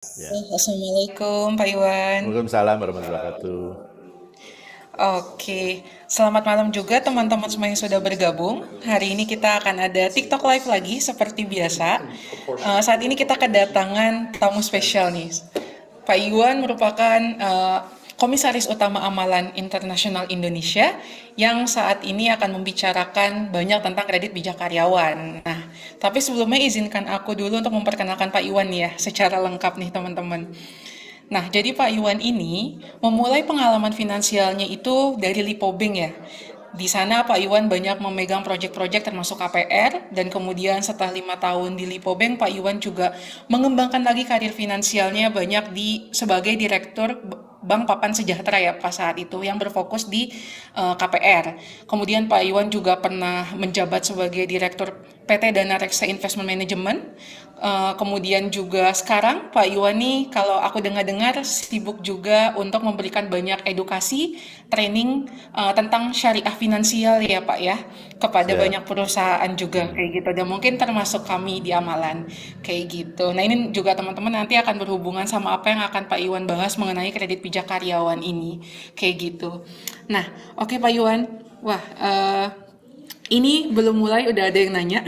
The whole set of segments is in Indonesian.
Ya. Assalamualaikum Pak Iwan. Waalaikumsalam warahmatullahi wabarakatuh. Oke, selamat malam juga teman-teman semua yang sudah bergabung. Hari ini kita akan ada TikTok Live lagi seperti biasa. Saat ini kita kedatangan tamu spesial nih. Pak Iwan merupakan Komisaris Utama Amalan Internasional Indonesia yang saat ini akan membicarakan banyak tentang kredit bijak karyawan. Nah, tapi sebelumnya izinkan aku dulu untuk memperkenalkan Pak Iwan ya, secara lengkap nih teman-teman. Nah, jadi Pak Iwan ini memulai pengalaman finansialnya itu dari Lipo Bank ya. Di sana Pak Iwan banyak memegang proyek-proyek termasuk KPR dan kemudian setelah 5 tahun di Lipo Bank, Pak Iwan juga mengembangkan lagi karir finansialnya banyak di sebagai direktur Bank Papan Sejahtera ya pas saat itu yang berfokus di KPR. Kemudian Pak Iwan juga pernah menjabat sebagai direktur PT Dana Reksa Investment Management. Kemudian juga sekarang Pak Iwan nih kalau aku dengar-dengar sibuk juga untuk memberikan banyak edukasi, training tentang syariah finansial ya Pak ya kepada Siap. banyak perusahaan juga kayak gitu dan mungkin termasuk kami di Amalan kayak gitu. Nah ini juga teman-teman nanti akan berhubungan sama apa yang akan Pak Iwan bahas mengenai kredit pijak karyawan ini kayak gitu. Nah oke Pak Iwan, wah ini belum mulai udah ada yang nanya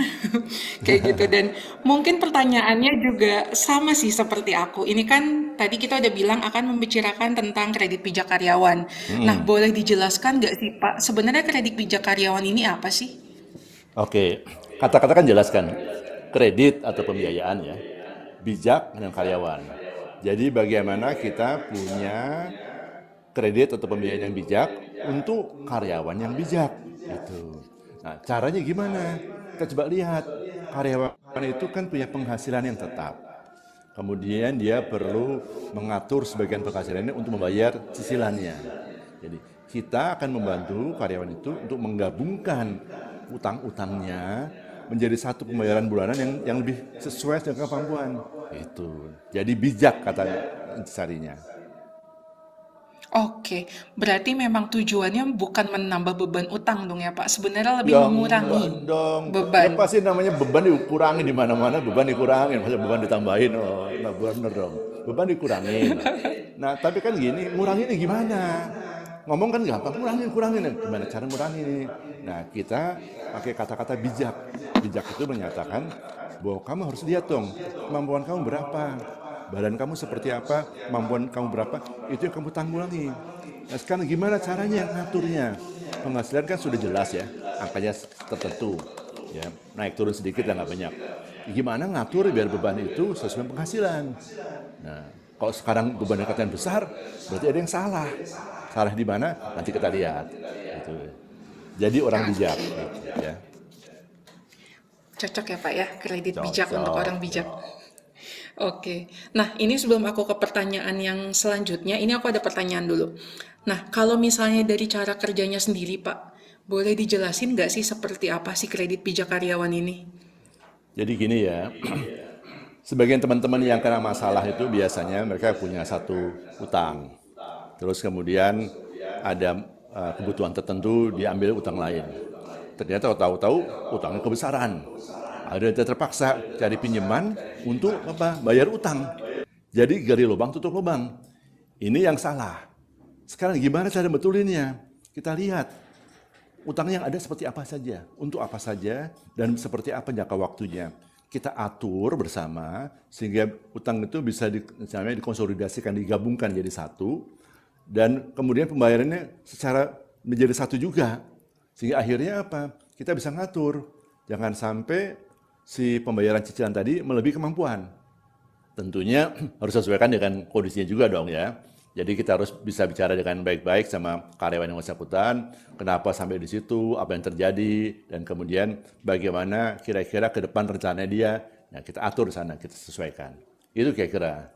kayak gitu dan mungkin pertanyaannya juga sama sih seperti aku. Ini kan tadi kita udah bilang akan membicarakan tentang kredit pijak karyawan. Nah, Hmm. boleh dijelaskan nggak sih Pak, sebenarnya kredit pijak karyawan ini apa sih? Oke, kata-kata kan jelaskan kredit atau pembiayaan ya, bijak dan karyawan. Jadi bagaimana kita punya kredit atau pembiayaan yang bijak untuk karyawan yang bijak gitu. Nah, caranya gimana? Kita coba lihat. Karyawan itu kan punya penghasilan yang tetap. Kemudian dia perlu mengatur sebagian penghasilannya untuk membayar cicilannya. Jadi kita akan membantu karyawan itu untuk menggabungkan utang-utangnya menjadi satu pembayaran bulanan yang lebih sesuai dengan kemampuan. Itu. Jadi bijak kata intisarinya. Oke, berarti memang tujuannya bukan menambah beban utang dong ya Pak, sebenarnya lebih Ya mengurangi enggak dong. Ya beban. pasti namanya beban dikurangi di mana-mana, beban dikurangin, masa beban ditambahin. Oh, enggak bener dong. Beban dikurangin. Nah, tapi kan gini, nguranginnya gimana? Ngomong kan gampang, kurangin, kurangin. Gimana cara ngurangin ini? Nah, kita pakai kata-kata bijak. Bijak itu menyatakan bahwa kamu harus lihat dong, kemampuan kamu berapa, badan kamu seperti apa, kemampuan kamu berapa, itu yang kamu tanggulangi. Nah, sekarang gimana caranya ngaturnya? Penghasilan kan sudah jelas ya, angkanya tertentu, ya naik turun sedikit dan nggak banyak. Gimana ngatur biar beban itu sesuai penghasilan? Nah, kalau sekarang beban yang besar, berarti ada yang salah. Salah di mana? Nanti kita lihat. Gitu. Jadi orang bijak, Oke, gitu, ya. cocok ya Pak ya, kredit bijak untuk Cocok. orang bijak. Oke, nah ini sebelum aku ke pertanyaan yang selanjutnya, ini aku ada pertanyaan dulu. Nah, kalau misalnya dari cara kerjanya sendiri, Pak, boleh dijelasin nggak sih seperti apa sih kredit pijak karyawan ini? Jadi gini ya, sebagian teman-teman yang kena masalah itu biasanya mereka punya satu utang. Terus kemudian ada kebutuhan tertentu diambil utang lain. Ternyata tahu-tahu utangnya kebesaran. Ada yang terpaksa cari pinjaman untuk apa? Bayar utang. Jadi gali lubang tutup lubang. Ini yang salah. Sekarang gimana cara betulinnya? Kita lihat utang yang ada seperti apa saja, untuk apa saja, dan seperti apa jangka waktunya. Kita atur bersama sehingga utang itu bisa misalnya dikonsolidasikan, digabungkan jadi satu, dan kemudian pembayarannya secara menjadi satu juga. Sehingga akhirnya apa? Kita bisa ngatur. Jangan sampai si pembayaran cicilan tadi melebihi kemampuan. Tentunya harus sesuaikan dengan kondisinya juga dong ya. Jadi kita harus bisa bicara dengan baik-baik sama karyawan yang bersangkutan, kenapa sampai di situ, apa yang terjadi, dan kemudian bagaimana kira-kira ke depan rencananya dia. Nah, kita atur di sana, kita sesuaikan. Itu kira-kira.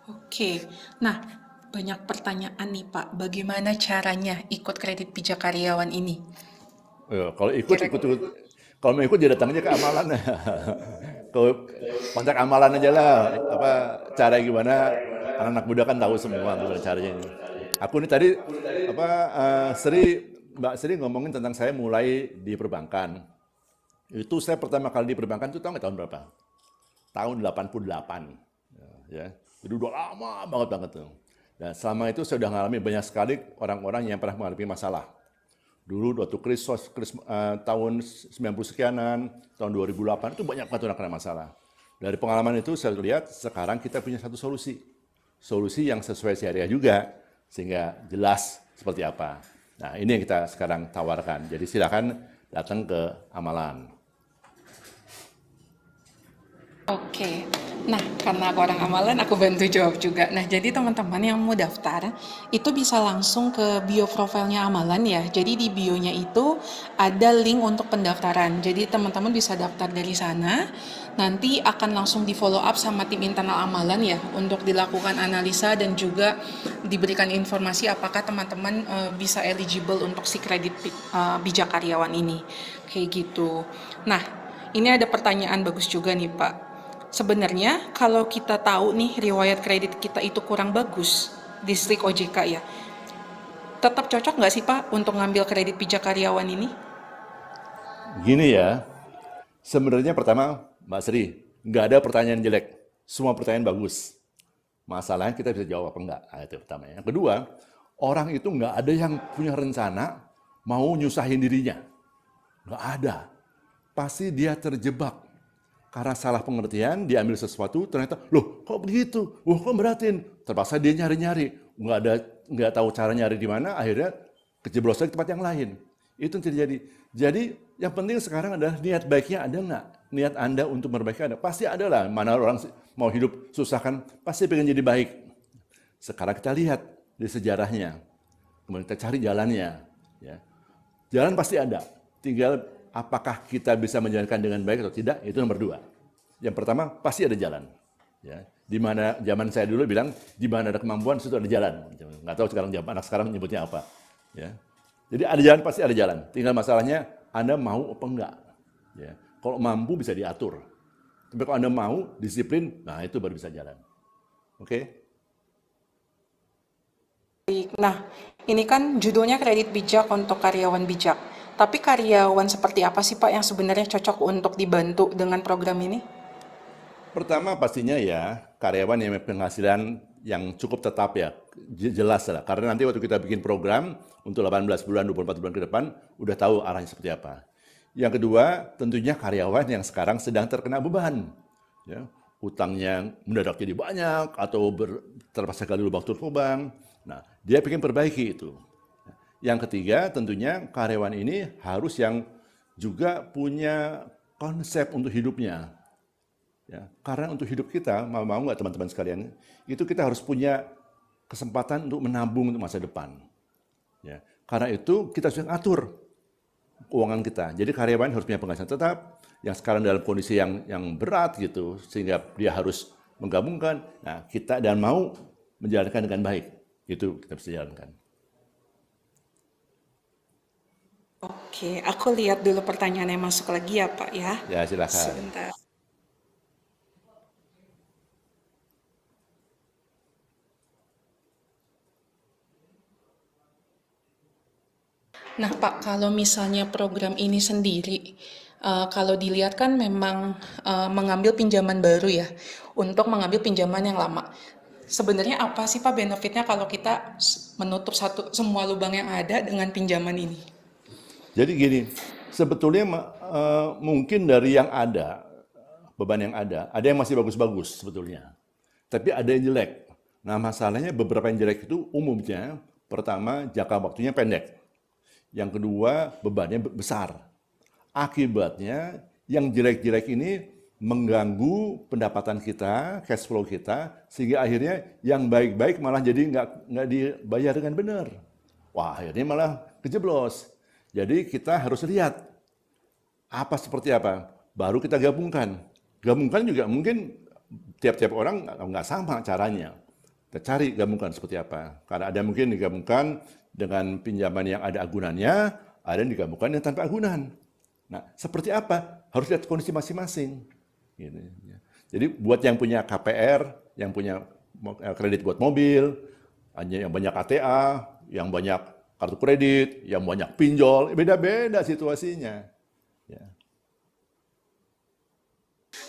Oke, nah banyak pertanyaan nih Pak, bagaimana caranya ikut kredit pijak karyawan ini? Kalau ikut, Kira kalau mau ikut, dia datangnya ke amalan. Kalau kontak amalan aja lah, apa cara gimana, anak-anak muda kan tahu semua gimana caranya. Aku ini tadi apa Mbak Sri ngomongin tentang saya mulai di perbankan. Itu saya pertama kali di perbankan itu tahu nggak tahun berapa? tahun 88. Ya. Jadi udah lama banget tuh. Dan selama itu saya sudah mengalami banyak sekali orang-orang yang pernah mengalami masalah. Dulu waktu krisis tahun 90 sekianan, tahun 2008 itu banyak banget orang kena masalah. Dari pengalaman itu saya lihat sekarang kita punya satu solusi. Solusi yang sesuai syariah juga, sehingga jelas seperti apa. Nah ini yang kita sekarang tawarkan. Jadi silakan datang ke Amalan. Oke, nah karena aku orang amalan, aku bantu jawab juga. Nah jadi teman-teman yang mau daftar, itu bisa langsung ke bio profilnya Amalan ya. Jadi di bionya itu ada link untuk pendaftaran. Jadi teman-teman bisa daftar dari sana, nanti akan langsung di follow up sama tim internal Amalan ya, untuk dilakukan analisa dan juga diberikan informasi apakah teman-teman bisa eligible untuk si kredit bijak karyawan ini. Kayak gitu. Nah, ini ada pertanyaan bagus juga nih Pak. Sebenarnya kalau kita tahu nih riwayat kredit kita itu kurang bagus, distrik OJK ya, tetap cocok nggak sih Pak untuk ngambil kredit pijak karyawan ini? Gini ya, sebenarnya pertama Mbak Sri, nggak ada pertanyaan jelek, semua pertanyaan bagus. Masalahnya kita bisa jawab apa enggak, nah, itu pertama. Yang kedua, orang itu nggak ada yang punya rencana mau nyusahin dirinya. Nggak ada. Pasti dia terjebak. Karena salah pengertian, diambil sesuatu, ternyata, loh kok begitu? Wah kok beratin? Terpaksa dia nyari-nyari. Nggak tahu cara nyari di mana, akhirnya kejeblosan di tempat yang lain. Itu yang terjadi. Jadi yang penting sekarang adalah niat baiknya ada nggak? Niat Anda untuk memperbaiki ada. Pasti ada lah. Mana orang mau hidup susah kan, pasti pengen jadi baik. Sekarang kita lihat di sejarahnya. Kemudian kita cari jalannya. Ya. Jalan pasti ada. Tinggal apakah kita bisa menjalankan dengan baik atau tidak, itu nomor dua. Yang pertama, pasti ada jalan. Ya. Di mana zaman saya dulu bilang, di mana ada kemampuan, situ ada jalan. Nggak tahu sekarang anak sekarang menyebutnya apa. Ya. Jadi ada jalan, pasti ada jalan. Tinggal masalahnya, Anda mau apa enggak. Ya. Kalau mampu bisa diatur. Tapi kalau Anda mau, disiplin, nah itu baru bisa jalan. Oke? Nah, ini kan judulnya kredit bijak untuk karyawan bijak. Tapi karyawan seperti apa sih Pak yang sebenarnya cocok untuk dibantu dengan program ini? Pertama pastinya ya karyawan yang penghasilan yang cukup tetap ya, jelas lah. Karena nanti waktu kita bikin program untuk 18 bulan, 24 bulan ke depan, udah tahu arahnya seperti apa. Yang kedua, tentunya karyawan yang sekarang sedang terkena beban. Ya, utangnya mendadak jadi banyak atau terpaksa gali lubang tutup lubang. Nah, dia pengen perbaiki itu. Yang ketiga, tentunya karyawan ini harus yang juga punya konsep untuk hidupnya. Ya, karena untuk hidup kita, mau nggak teman-teman sekalian, itu kita harus punya kesempatan untuk menabung untuk masa depan. Ya, karena itu kita harus atur keuangan kita. Jadi karyawan harus punya penghasilan tetap, yang sekarang dalam kondisi yang berat gitu, sehingga dia harus menggabungkan. Nah, kita dan mau menjalankan dengan baik, itu kita bisa jalankan. Oke, aku lihat dulu pertanyaan yang masuk lagi ya Pak ya. Ya, silakan. Sebentar. Nah Pak, kalau misalnya program ini sendiri, kalau dilihat kan memang mengambil pinjaman baru ya, untuk mengambil pinjaman yang lama. Sebenarnya apa sih Pak benefitnya kalau kita menutup semua lubang yang ada dengan pinjaman ini? Jadi gini, sebetulnya mungkin dari yang ada, beban yang ada yang masih bagus-bagus sebetulnya. Tapi ada yang jelek. Nah masalahnya beberapa yang jelek itu umumnya, pertama jangka waktunya pendek. Yang kedua bebannya besar. Akibatnya yang jelek-jelek ini mengganggu pendapatan kita, cash flow kita, sehingga akhirnya yang baik-baik malah jadi nggak dibayar dengan benar. Wah akhirnya malah kejeblos. Jadi kita harus lihat apa seperti apa, baru kita gabungkan. Gabungkan juga mungkin tiap-tiap orang nggak sama caranya. Kita cari gabungkan seperti apa. Karena ada mungkin digabungkan dengan pinjaman yang ada agunannya, ada yang digabungkan yang tanpa agunan. Nah, seperti apa? Harus lihat kondisi masing-masing. Gitu. Jadi buat yang punya KPR, yang punya kredit buat mobil, yang banyak ATA, yang banyak kartu kredit, yang banyak pinjol, beda-beda situasinya. Ya.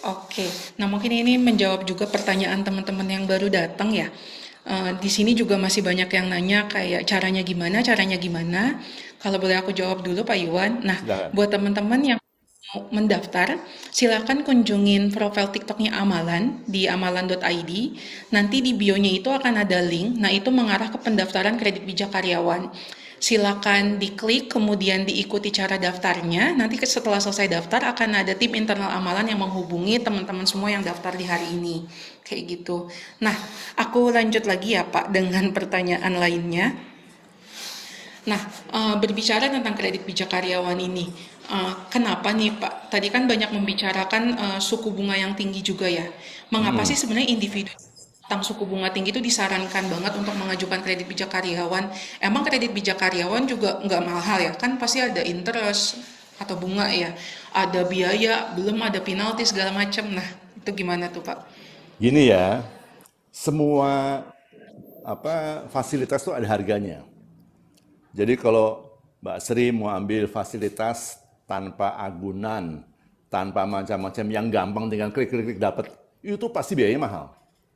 Oke, nah mungkin ini menjawab juga pertanyaan teman-teman yang baru datang ya. Di sini juga masih banyak yang nanya kayak caranya gimana, caranya gimana. Kalau boleh aku jawab dulu Pak Iwan. Nah, Silakan. buat teman-teman yang mau mendaftar, silakan kunjungin profil TikToknya Amalan di amalan.id. Nanti di bio-nya itu akan ada link. Nah, itu mengarah ke pendaftaran kredit bijak karyawan. Silakan diklik, kemudian diikuti cara daftarnya. Nanti setelah selesai daftar akan ada tim internal Amalan yang menghubungi teman-teman semua yang daftar di hari ini. Kayak gitu. Nah, aku lanjut lagi ya Pak dengan pertanyaan lainnya. Nah, berbicara tentang kredit bijak karyawan ini, kenapa nih Pak? Tadi kan banyak membicarakan suku bunga yang tinggi juga ya. Mengapa sih sebenarnya individu tentang suku bunga tinggi itu disarankan banget untuk mengajukan kredit bijak karyawan? Emang kredit bijak karyawan juga nggak mahal ya? Kan pasti ada interest atau bunga ya, ada biaya, belum ada penalti segala macam. Nah, itu gimana tuh Pak? Gini ya, semua fasilitas itu ada harganya. Jadi kalau Mbak Sri mau ambil fasilitas tanpa agunan, tanpa macam-macam yang gampang dengan klik-klik dapat, itu pasti biayanya mahal.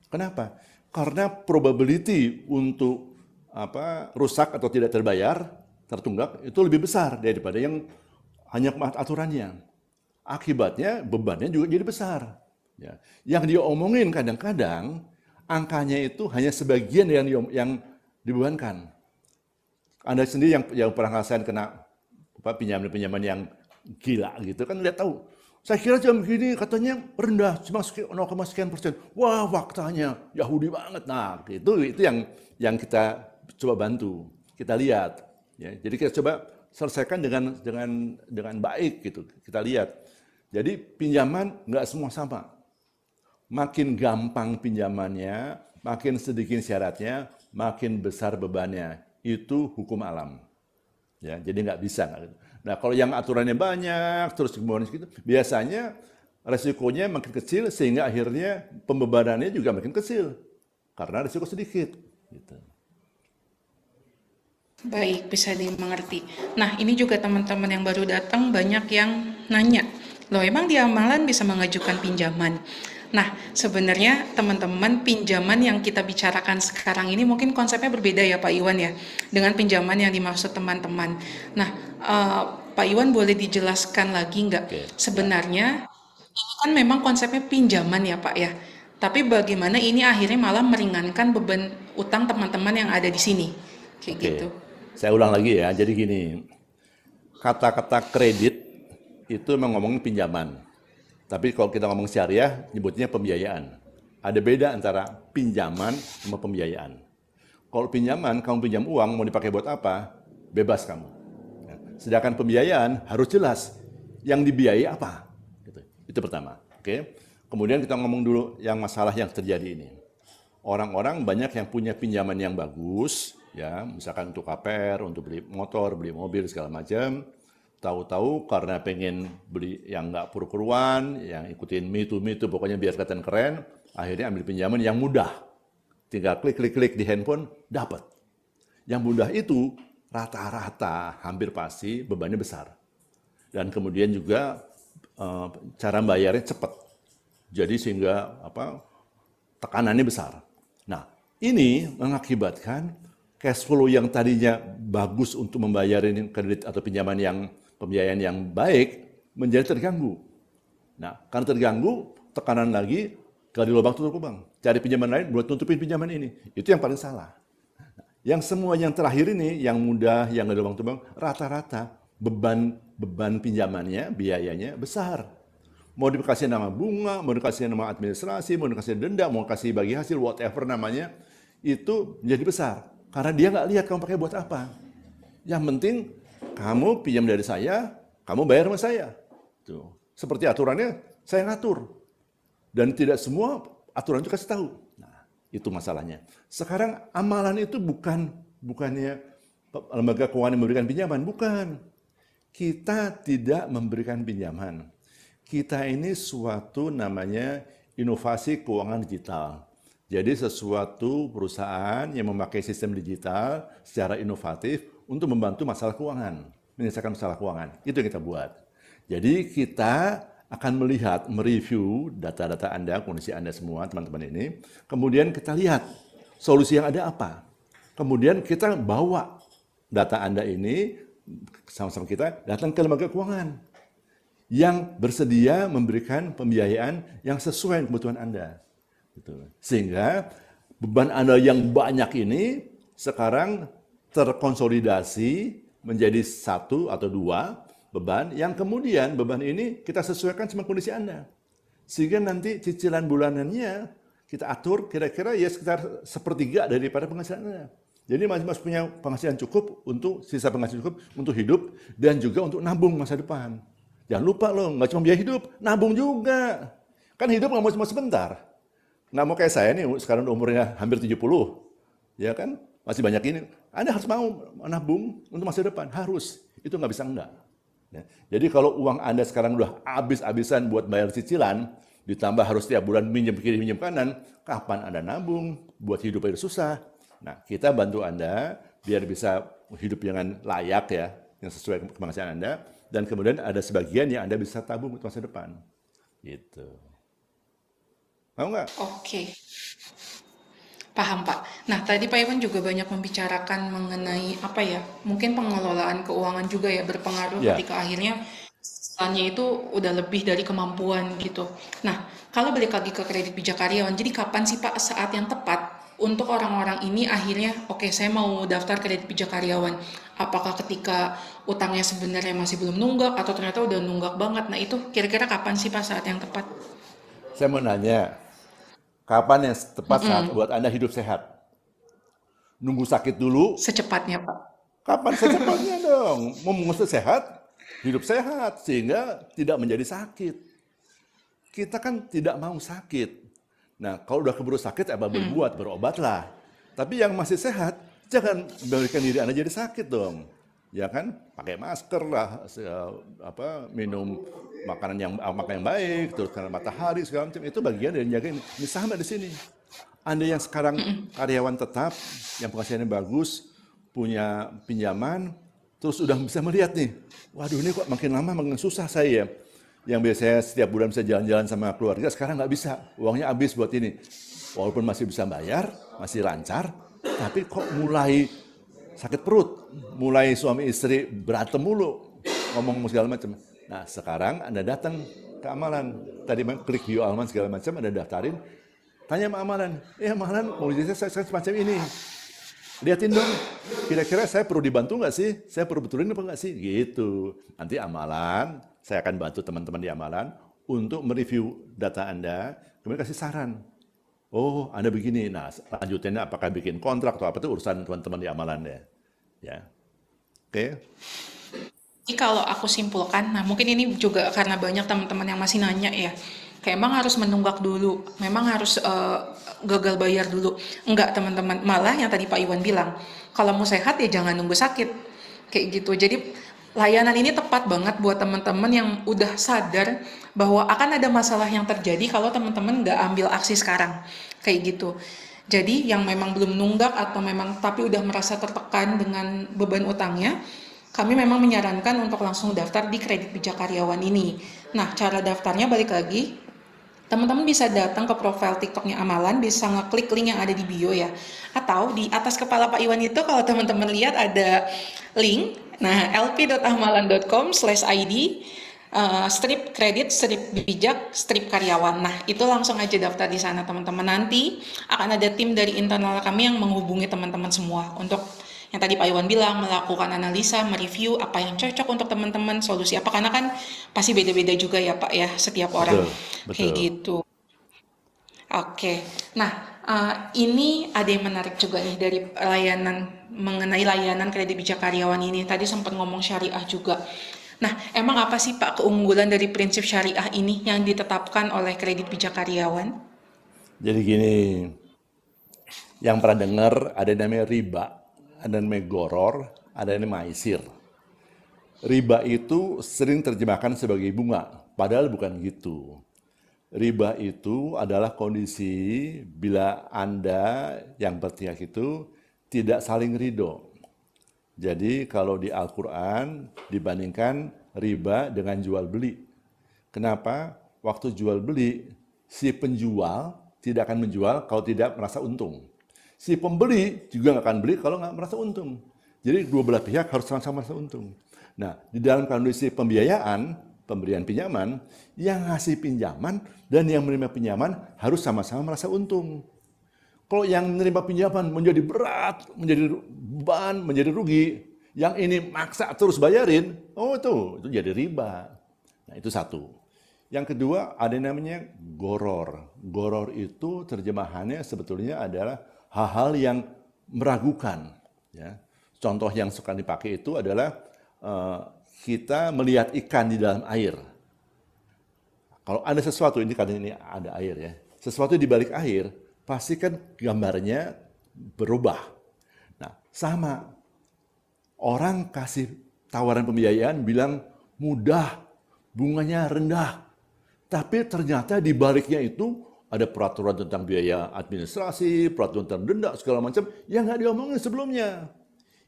Kenapa? Karena probability untuk rusak atau tidak terbayar, tertunggak itu lebih besar daripada yang hanya aturannya. Akibatnya bebannya juga jadi besar. Ya. Yang dia omongin kadang-kadang angkanya itu hanya sebagian yang dibebankan. Anda sendiri yang pernah ngerasain kena pinjaman-pinjaman yang gila gitu kan lihat tahu. Saya kira jam begini katanya rendah cuma 0,sekian%. Wah, faktanya Yahudi banget. Nah, itu yang kita coba bantu. Kita lihat ya. Jadi kita coba selesaikan dengan baik gitu. Kita lihat. Jadi pinjaman nggak semua sama. Makin gampang pinjamannya, makin sedikit syaratnya, makin besar bebannya. Itu hukum alam. Ya, jadi nggak bisa. Nah, kalau yang aturannya banyak, terus kemudian gitu, biasanya resikonya makin kecil sehingga akhirnya pembebanannya juga makin kecil karena resiko sedikit. Gitu. Baik, bisa dimengerti. Nah, ini juga teman-teman yang baru datang banyak yang nanya, loh emang di Amalan bisa mengajukan pinjaman? Nah, sebenarnya teman-teman pinjaman yang kita bicarakan sekarang ini mungkin konsepnya berbeda ya Pak Iwan ya, dengan pinjaman yang dimaksud teman-teman. Nah, Pak Iwan boleh dijelaskan lagi nggak? Oke. Sebenarnya ini kan memang konsepnya pinjaman ya Pak ya, tapi bagaimana ini akhirnya malah meringankan beban utang teman-teman yang ada di sini, kayak Oke. gitu. Saya ulang lagi ya. Jadi gini, kata-kata kredit itu memang ngomongin pinjaman. Tapi kalau kita ngomong syariah, nyebutnya pembiayaan. Ada beda antara pinjaman sama pembiayaan. Kalau pinjaman, kamu pinjam uang, mau dipakai buat apa? Bebas kamu. Sedangkan pembiayaan harus jelas yang dibiayai apa. Itu pertama. Oke. Kemudian kita ngomong dulu yang masalah yang terjadi ini. Orang-orang banyak yang punya pinjaman yang bagus, ya, misalkan untuk KPR, untuk beli motor, beli mobil segala macam. Tahu-tahu karena pengen beli yang nggak perlu-perluan, yang ikutin me too, pokoknya biar kelihatan keren, akhirnya ambil pinjaman yang mudah. Tinggal klik di handphone, dapat. Yang mudah itu rata-rata hampir pasti bebannya besar. Dan kemudian juga cara bayarnya cepat. Jadi sehingga tekanannya besar. Nah, ini mengakibatkan cash flow yang tadinya bagus untuk membayar kredit atau pinjaman yang pembiayaan yang baik menjadi terganggu. Nah, karena terganggu, tekanan lagi, gali lubang tutup lubang. Cari pinjaman lain buat tutupin pinjaman ini. Itu yang paling salah. Yang semua yang terakhir ini, yang mudah, yang gali lubang tutup lubang, rata-rata beban pinjamannya, biayanya besar. Mau dikasih nama bunga, mau dikasih nama administrasi, mau dikasih denda, mau dikasih bagi hasil, whatever namanya, itu menjadi besar. Karena dia nggak lihat kamu pakai buat apa. Yang penting kamu pinjam dari saya, kamu bayar sama saya. Tuh. Seperti aturannya, saya ngatur. Dan tidak semua aturan itu kasih tahu. Nah, itu masalahnya. Sekarang amalan itu bukannya lembaga keuangan yang memberikan pinjaman, bukan. Kita tidak memberikan pinjaman. Kita ini suatu namanya inovasi keuangan digital. Jadi sesuatu perusahaan yang memakai sistem digital secara inovatif untuk membantu masalah keuangan, menyelesaikan masalah keuangan. Itu yang kita buat. Jadi kita akan melihat, mereview data-data Anda, kondisi Anda semua, teman-teman ini. Kemudian kita lihat solusi yang ada apa. Kemudian kita bawa data Anda ini, sama-sama kita datang ke lembaga keuangan yang bersedia memberikan pembiayaan yang sesuai dengan kebutuhan Anda. Gitu. Sehingga beban Anda yang banyak ini sekarang terkonsolidasi menjadi satu atau dua beban yang kemudian beban ini kita sesuaikan sama kondisi Anda. Sehingga nanti cicilan bulanannya kita atur kira-kira ya sekitar sepertiga daripada penghasilan Anda. Jadi masing-masing punya penghasilan cukup untuk sisa penghasilan cukup untuk hidup dan juga untuk nabung masa depan. Jangan lupa loh, nggak cuma biaya hidup, nabung juga. Kan hidup nggak mau cuma sebentar. Nggak mau kayak saya nih, sekarang umurnya hampir 70. Ya kan? Masih banyak ini. Anda harus mau menabung untuk masa depan. Harus. Itu nggak bisa enggak. Ya. Jadi kalau uang Anda sekarang udah habis-habisan buat bayar cicilan, ditambah harus tiap bulan minjem kiri, minjem kanan, kapan Anda nabung? Buat hidup itu susah. Nah, kita bantu Anda biar bisa hidup dengan layak ya, yang sesuai penghasilan Anda. Dan kemudian ada sebagian yang Anda bisa tabung untuk masa depan. Gitu. Mau nggak? Oke. Paham, Pak. Nah, tadi Pak Iwan juga banyak membicarakan mengenai apa ya, mungkin pengelolaan keuangan juga ya berpengaruh Ya. ketika akhirnya sisanya itu udah lebih dari kemampuan gitu. Nah, kalau balik lagi ke kredit bijak karyawan, jadi kapan sih Pak saat yang tepat untuk orang-orang ini akhirnya, oke, saya mau daftar kredit bijak karyawan. Apakah ketika utangnya sebenarnya masih belum nunggak atau ternyata udah nunggak banget? Nah, itu kira-kira kapan sih Pak saat yang tepat? Saya mau nanya, kapan yang tepat saat buat Anda hidup sehat? Nunggu sakit dulu? Secepatnya, Pak. Kapan secepatnya dong? Mau mengurus sehat, hidup sehat, sehingga tidak menjadi sakit. Kita kan tidak mau sakit. Nah, kalau udah keburu sakit, apa berbuat? Berobatlah. Tapi yang masih sehat, jangan berikan diri Anda jadi sakit dong. Ya kan? Pakai masker lah, minum makan yang baik, terus karena matahari segala macam itu bagian dari menjaga ini. Ini sama di sini. Anda yang sekarang karyawan tetap, yang penghasilannya bagus, punya pinjaman, terus udah bisa melihat nih, waduh ini kok makin lama makin susah saya. Yang biasanya setiap bulan bisa jalan-jalan sama keluarga, sekarang nggak bisa, uangnya habis buat ini. Walaupun masih bisa bayar, masih lancar, tapi kok mulai sakit perut, mulai suami istri berantem mulu, ngomong segala macam. Nah sekarang Anda datang ke amalan, tadi klik view amalan segala macam, Anda daftarin, tanya sama amalan, amalan kondisi saya semacam ini. Lihatin dong, kira-kira saya perlu dibantu nggak sih? Saya perlu betulin apa nggak sih? Gitu. Nanti amalan, saya akan bantu teman-teman di amalan untuk mereview data Anda, kemudian kasih saran. Oh, Anda begini. Nah, lanjutannya apakah bikin kontrak atau apa itu urusan teman-teman di amalan ya. Ya. Oke. Jadi kalau aku simpulkan, nah mungkin ini juga karena banyak teman-teman yang masih nanya ya, kayak emang harus menunggak dulu, memang harus gagal bayar dulu. Enggak teman-teman, malah yang tadi Pak Iwan bilang, kalau mau sehat ya jangan nunggu sakit, kayak gitu. Jadi layanan ini tepat banget buat teman-teman yang udah sadar bahwa akan ada masalah yang terjadi kalau teman-teman nggak ambil aksi sekarang, kayak gitu. Jadi yang memang belum nunggak atau memang tapi udah merasa tertekan dengan beban utangnya, kami memang menyarankan untuk langsung daftar di kredit bijak karyawan ini. Nah, cara daftarnya balik lagi, teman-teman bisa datang ke profil TikToknya Amalan, bisa ngeklik link yang ada di bio ya. Atau di atas kepala Pak Iwan itu kalau teman-teman lihat ada link, nah lp.amalan.com/id strip kredit, strip bijak, strip karyawan. Nah, itu langsung aja daftar di sana teman-teman. Nanti akan ada tim dari internal kami yang menghubungi teman-teman semua untuk yang tadi Pak Iwan bilang, melakukan analisa, mereview apa yang cocok untuk teman-teman, solusi apa, karena kan pasti beda-beda juga ya Pak ya, setiap orang. Betul. Kayak gitu. Oke, nah ini ada yang menarik juga nih dari mengenai layanan kredit bijak karyawan ini. Tadi sempat ngomong syariah juga. Nah, emang apa sih Pak keunggulan dari prinsip syariah ini yang ditetapkan oleh kredit bijak karyawan? Jadi gini, yang pernah dengar ada yang namanya riba, ada yang namanya goror, ada yang namanya maisir. Riba itu sering terjemahkan sebagai bunga, padahal bukan gitu. Riba itu adalah kondisi bila Anda yang berpihak itu tidak saling ridho. Jadi kalau di Al-Quran dibandingkan riba dengan jual beli. Kenapa? Waktu jual beli, si penjual tidak akan menjual kalau tidak merasa untung. Si pembeli juga nggak akan beli kalau nggak merasa untung. Jadi dua belah pihak harus sama-sama merasa untung. Nah, di dalam kondisi pembiayaan, pemberian pinjaman, yang ngasih pinjaman dan yang menerima pinjaman harus sama-sama merasa untung. Kalau yang menerima pinjaman menjadi berat, menjadi beban, menjadi rugi, yang ini maksa terus bayarin, itu jadi riba. Nah, itu satu. Yang kedua, ada yang namanya goror. Goror itu terjemahannya sebetulnya adalah hal-hal yang meragukan. Ya. Contoh yang suka dipakai itu adalah kita melihat ikan di dalam air. Kalau ada sesuatu, ini karena ini ada air ya, sesuatu di balik air, pasti kan gambarnya berubah. Nah, sama. Orang kasih tawaran pembiayaan bilang mudah, bunganya rendah. Tapi ternyata di baliknya itu ada peraturan tentang biaya administrasi, peraturan tentang denda, segala macam yang nggak diomongin sebelumnya.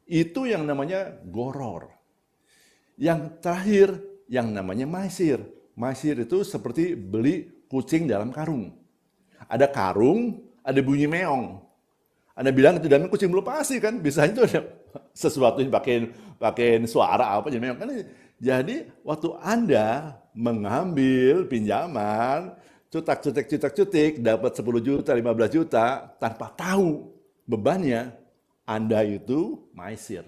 Itu yang namanya goror. Yang terakhir, yang namanya maisir. Maisir itu seperti beli kucing dalam karung. Ada karung, ada bunyi meong. Anda bilang itu dalamnya kucing belum pasti kan, bisa itu ada sesuatu yang pakai suara apa jadi meong kan. Jadi waktu Anda mengambil pinjaman, cutak-cutik, dapat 10 juta, 15 juta, tanpa tahu bebannya, Anda itu maisir.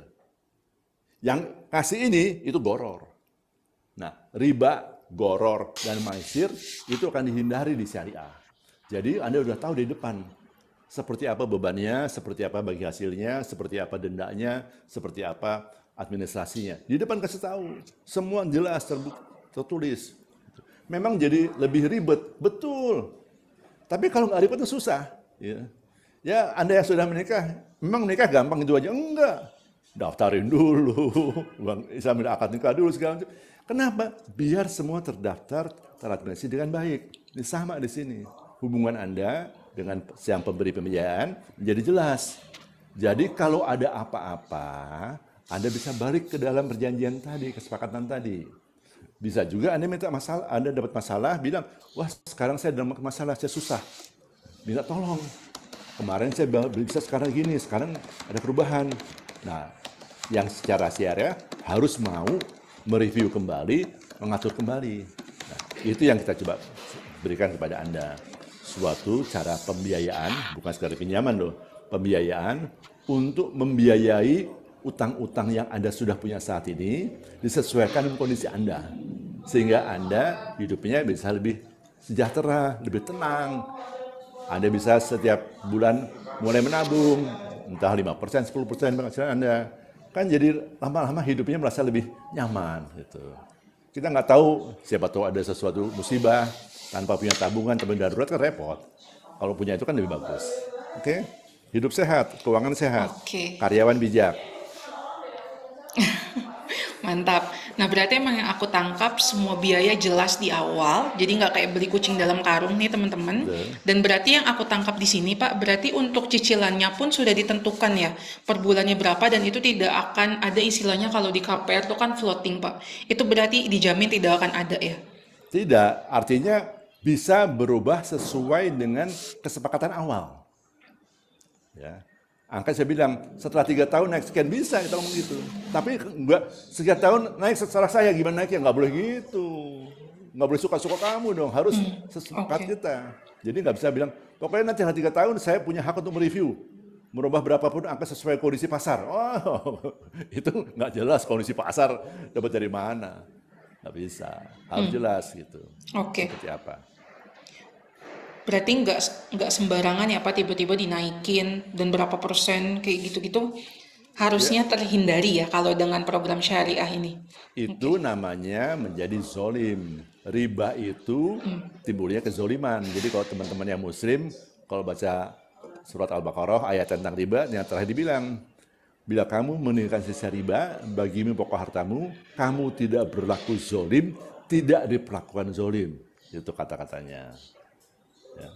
Yang kasih ini, itu goror. Nah, riba, goror, dan maisir itu akan dihindari di syariah. Jadi Anda sudah tahu di depan, seperti apa bebannya, seperti apa bagi hasilnya, seperti apa dendanya, seperti apa administrasinya. Di depan kasih tahu, semua jelas tertulis. Memang jadi lebih ribet, betul. Tapi kalau nggak ribet itu susah. Ya, Anda yang sudah menikah, memang menikah gampang itu aja? Enggak. Daftarin dulu, sambil akad nikah dulu segala macam. Kenapa? Biar semua terdaftar, teradministrasi dengan baik. Ini sama di sini. Hubungan Anda dengan yang pemberi pembiayaan menjadi jelas. Jadi kalau ada apa-apa, Anda bisa balik ke dalam perjanjian tadi, kesepakatan tadi. Bisa juga Anda minta masalah, Anda dapat masalah, bilang, wah sekarang saya dalam masalah, saya susah. Minta tolong. Kemarin saya bisa sekarang gini, sekarang ada perubahan. Nah, yang secara syariah harus mau mereview kembali, mengatur kembali. Nah, itu yang kita coba berikan kepada Anda. Suatu cara pembiayaan, bukan sekadar pinjaman loh, pembiayaan untuk membiayai utang-utang yang Anda sudah punya saat ini disesuaikan dengan kondisi Anda. Sehingga Anda hidupnya bisa lebih sejahtera, lebih tenang. Anda bisa setiap bulan mulai menabung, entah 5%, 10% penghasilan Anda. Kan jadi lama-lama hidupnya merasa lebih nyaman. Gitu. Kita nggak tahu, siapa tahu ada sesuatu musibah, tanpa punya tabungan, tabungan darurat kan repot. Kalau punya itu kan lebih bagus. Oke? Hidup sehat, keuangan sehat, karyawan bijak. Mantap. Nah, berarti emang yang aku tangkap semua biaya jelas di awal, jadi nggak kayak beli kucing dalam karung nih teman-teman. Dan berarti yang aku tangkap di sini Pak, berarti untuk cicilannya pun sudah ditentukan ya, per bulannya berapa, dan itu tidak akan ada istilahnya kalau di KPR itu kan floating Pak. Itu berarti dijamin tidak akan ada ya? Tidak, artinya bisa berubah sesuai dengan kesepakatan awal. Ya. Angka saya bilang, setelah 3 tahun naik sekian bisa kita ngomong gitu. Tapi enggak, sekian tahun naik secara saya gimana naiknya, nggak boleh gitu. Nggak boleh suka-suka kamu dong, harus sesepakat kita. Jadi nggak bisa bilang, pokoknya nanti 3 tahun saya punya hak untuk mereview. Merubah berapapun angka sesuai kondisi pasar. Oh, itu nggak jelas kondisi pasar dapat dari mana. Nggak bisa, harus jelas gitu. Seperti apa. Berarti nggak sembarangan ya Pak, tiba-tiba dinaikin dan berapa persen kayak gitu-gitu harusnya terhindari ya kalau dengan program syariah ini. Itu namanya menjadi zolim. Riba itu timbulnya kezoliman. Jadi kalau teman-teman yang muslim, kalau baca surat Al-Baqarah ayat tentang riba, yang terakhir dibilang, bila kamu meninggalkan sisa riba, bagimu pokok hartamu, kamu tidak berlaku zolim, tidak diperlakukan zolim. Itu kata-katanya. Ya.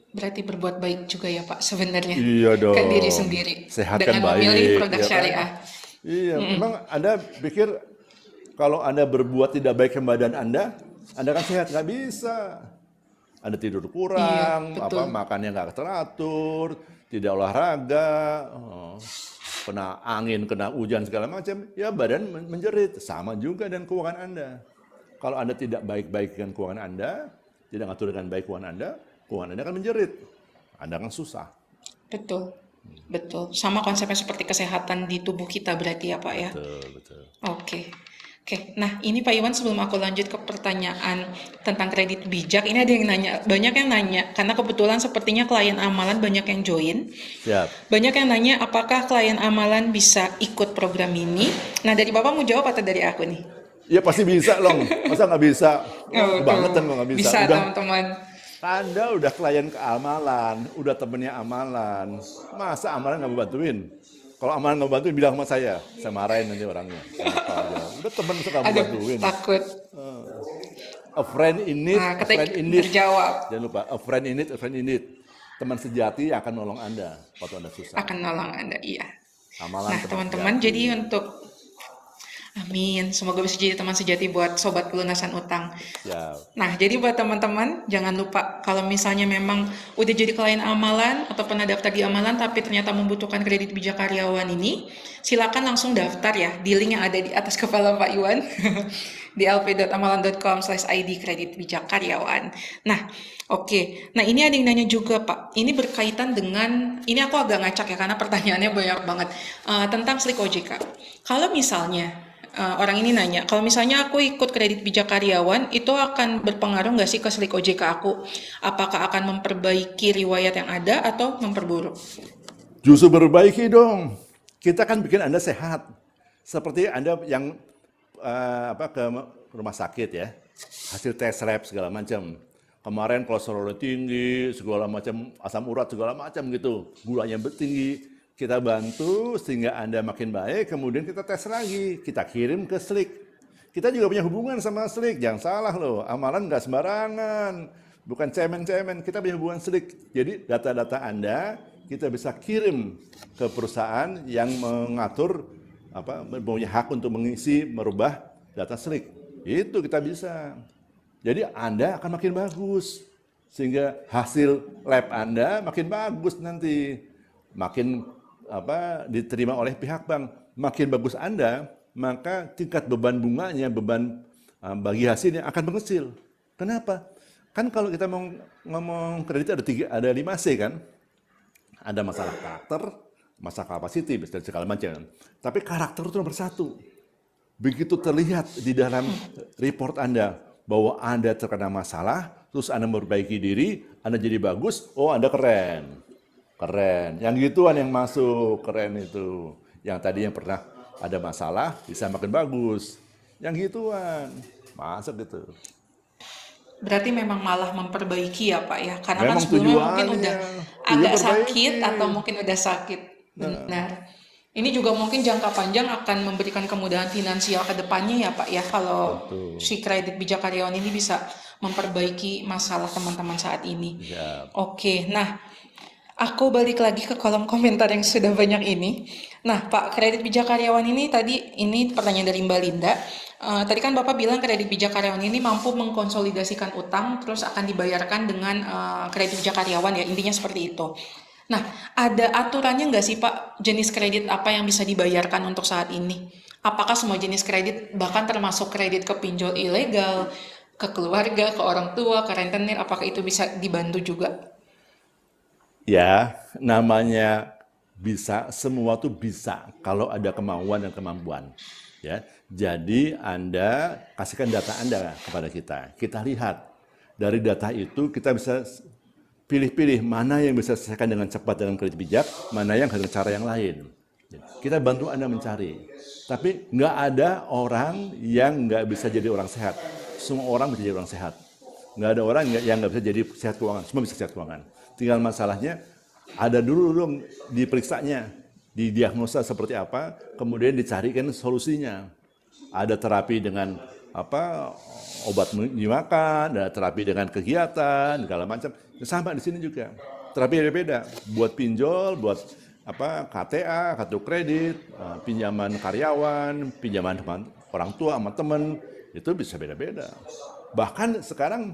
Berarti berbuat baik juga ya Pak sebenarnya. Iya dong. Ke diri sendiri. Sehatkan dengan baik. memilih produk ya syariah. Kan? Iya, memang Anda pikir kalau Anda berbuat tidak baik ke badan Anda, Anda kan sehat, nggak bisa. Anda tidur kurang, Iya, betul. makannya nggak teratur, tidak olahraga, kena angin, kena hujan segala macam, ya badan menjerit. Sama juga dengan keuangan Anda. Kalau Anda tidak baik-baik dengan keuangan Anda, tidak ngatur dengan baik keuangan Anda akan menjerit. Anda akan susah. Betul. Betul. Sama konsepnya seperti kesehatan di tubuh kita berarti ya Pak ya. Betul, betul. Oke. Oke, nah ini Pak Iwan sebelum aku lanjut ke pertanyaan tentang kredit bijak, ini ada yang nanya, banyak yang nanya, karena kebetulan sepertinya klien amalan banyak yang join. Siap. Banyak yang nanya apakah klien amalan bisa ikut program ini. Nah dari Bapak mau jawab atau dari aku nih? Ya pasti bisa loh. Masa nggak bisa? Oh, Kebangetan kalau nggak bisa. bisa Udah, teman-teman. Anda udah klien ke amalan, udah temennya amalan. Masa amalan nggak mau bantuin? Kalau amalan nggak bantuin bilang sama saya marahin nanti orangnya. Udah temen masa nggak mau Aduh, bantuin? takut. A friend in need, Nah, a friend in need. terjawab. Jangan lupa, a friend in need, a friend in need. Teman sejati yang akan nolong Anda waktu Anda susah. Akan nolong Anda, iya. Amalan Nah, teman teman-teman, sejati. jadi untuk amin, semoga bisa jadi teman sejati buat sobat pelunasan utang. Ya, Nah, jadi buat teman-teman, jangan lupa kalau misalnya memang udah jadi klien amalan atau pernah daftar di amalan tapi ternyata membutuhkan kredit bijak karyawan ini, silakan langsung daftar ya di link yang ada di atas kepala Pak Iwan di lp.amalan.com/id kredit bijak karyawan. Nah, oke. Nah, ini ada yang nanya juga, Pak. Ini berkaitan dengan, ini aku agak ngacak ya karena pertanyaannya banyak banget tentang Slik OJK. Kalau misalnya orang ini nanya, kalau misalnya aku ikut kredit bijak karyawan, itu akan berpengaruh nggak sih ke Slik OJK aku? Apakah akan memperbaiki riwayat yang ada atau memperburuk? justru berbaiki dong. Kita kan bikin Anda sehat. Seperti Anda yang ke rumah sakit ya, hasil tes lab segala macam. Kemarin kolesterolnya tinggi, segala macam, asam urat segala macam gitu, gulanya tinggi. Kita bantu sehingga Anda makin baik, kemudian kita tes lagi, kita kirim ke Slik. Kita juga punya hubungan sama Slik, jangan salah loh, amalan nggak sembarangan, bukan cemen-cemen, kita punya hubungan Slik. Jadi data-data Anda kita bisa kirim ke perusahaan yang mengatur mempunyai hak untuk mengisi, merubah data Slik. Itu kita bisa. Jadi Anda akan makin bagus, sehingga hasil lab Anda makin bagus nanti, makin diterima oleh pihak bank. Makin bagus Anda, maka tingkat beban bunganya, beban bagi hasilnya akan mengecil. Kenapa? Kan kalau kita mau ngomong kredit ada 5C kan? Ada masalah karakter, masalah kapasiti, dan segala macam. Tapi karakter itu nomor 1. Begitu terlihat di dalam report Anda bahwa Anda terkena masalah, terus Anda memperbaiki diri, Anda jadi bagus, oh Anda keren. Keren. Yang gituan yang masuk, keren itu. Yang tadi yang pernah ada masalah, bisa makin bagus. Yang gituan, masuk gitu. Berarti memang malah memperbaiki ya Pak ya? Karena Memang kan sebelumnya mungkin tujuannya, udah iya, agak perbaiki. sakit atau mungkin udah sakit. Benar. Ini juga mungkin jangka panjang akan memberikan kemudahan finansial ke depannya ya Pak ya, kalau Betul. si kredit bijak karyawan ini bisa memperbaiki masalah teman-teman saat ini. Ya. Oke, nah aku balik lagi ke kolom komentar yang sudah banyak ini. Nah, Pak, kredit bijak karyawan ini tadi, ini pertanyaan dari Mbak Linda. Tadi kan Bapak bilang kredit bijak karyawan ini mampu mengkonsolidasikan utang, terus akan dibayarkan dengan kredit bijak karyawan ya, intinya seperti itu. Nah, ada aturannya nggak sih Pak, jenis kredit apa yang bisa dibayarkan untuk saat ini? Apakah semua jenis kredit, bahkan termasuk kredit ke pinjol ilegal, ke keluarga, ke orang tua, ke rentenir, apakah itu bisa dibantu juga? Ya, namanya bisa, semua tuh bisa kalau ada kemauan dan kemampuan. Ya, jadi Anda kasihkan data Anda kepada kita. Kita lihat dari data itu kita bisa pilih-pilih mana yang bisa diselesaikan dengan cepat dengan kredit bijak, mana yang dengan cara yang lain. Kita bantu Anda mencari. Tapi nggak ada orang yang nggak bisa jadi orang sehat. Semua orang bisa jadi orang sehat. Nggak ada orang yang nggak bisa jadi sehat keuangan. Semua bisa sehat keuangan. Tinggal masalahnya ada dulu diperiksanya, didiagnosa seperti apa, kemudian dicarikan solusinya. Ada terapi dengan obat dimakan, ada terapi dengan kegiatan, segala macam. Sama di sini juga. Terapi beda-beda. Buat pinjol, buat KTA, kartu kredit, pinjaman karyawan, pinjaman orang tua sama teman, itu bisa beda-beda. Bahkan sekarang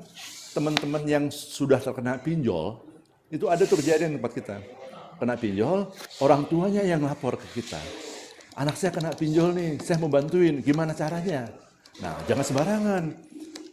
teman-teman yang sudah terkena pinjol, itu ada tuh kejadian di tempat kita. Kena pinjol, orang tuanya yang lapor ke kita. Anak saya kena pinjol nih, saya mau bantuin, gimana caranya? Nah, jangan sembarangan.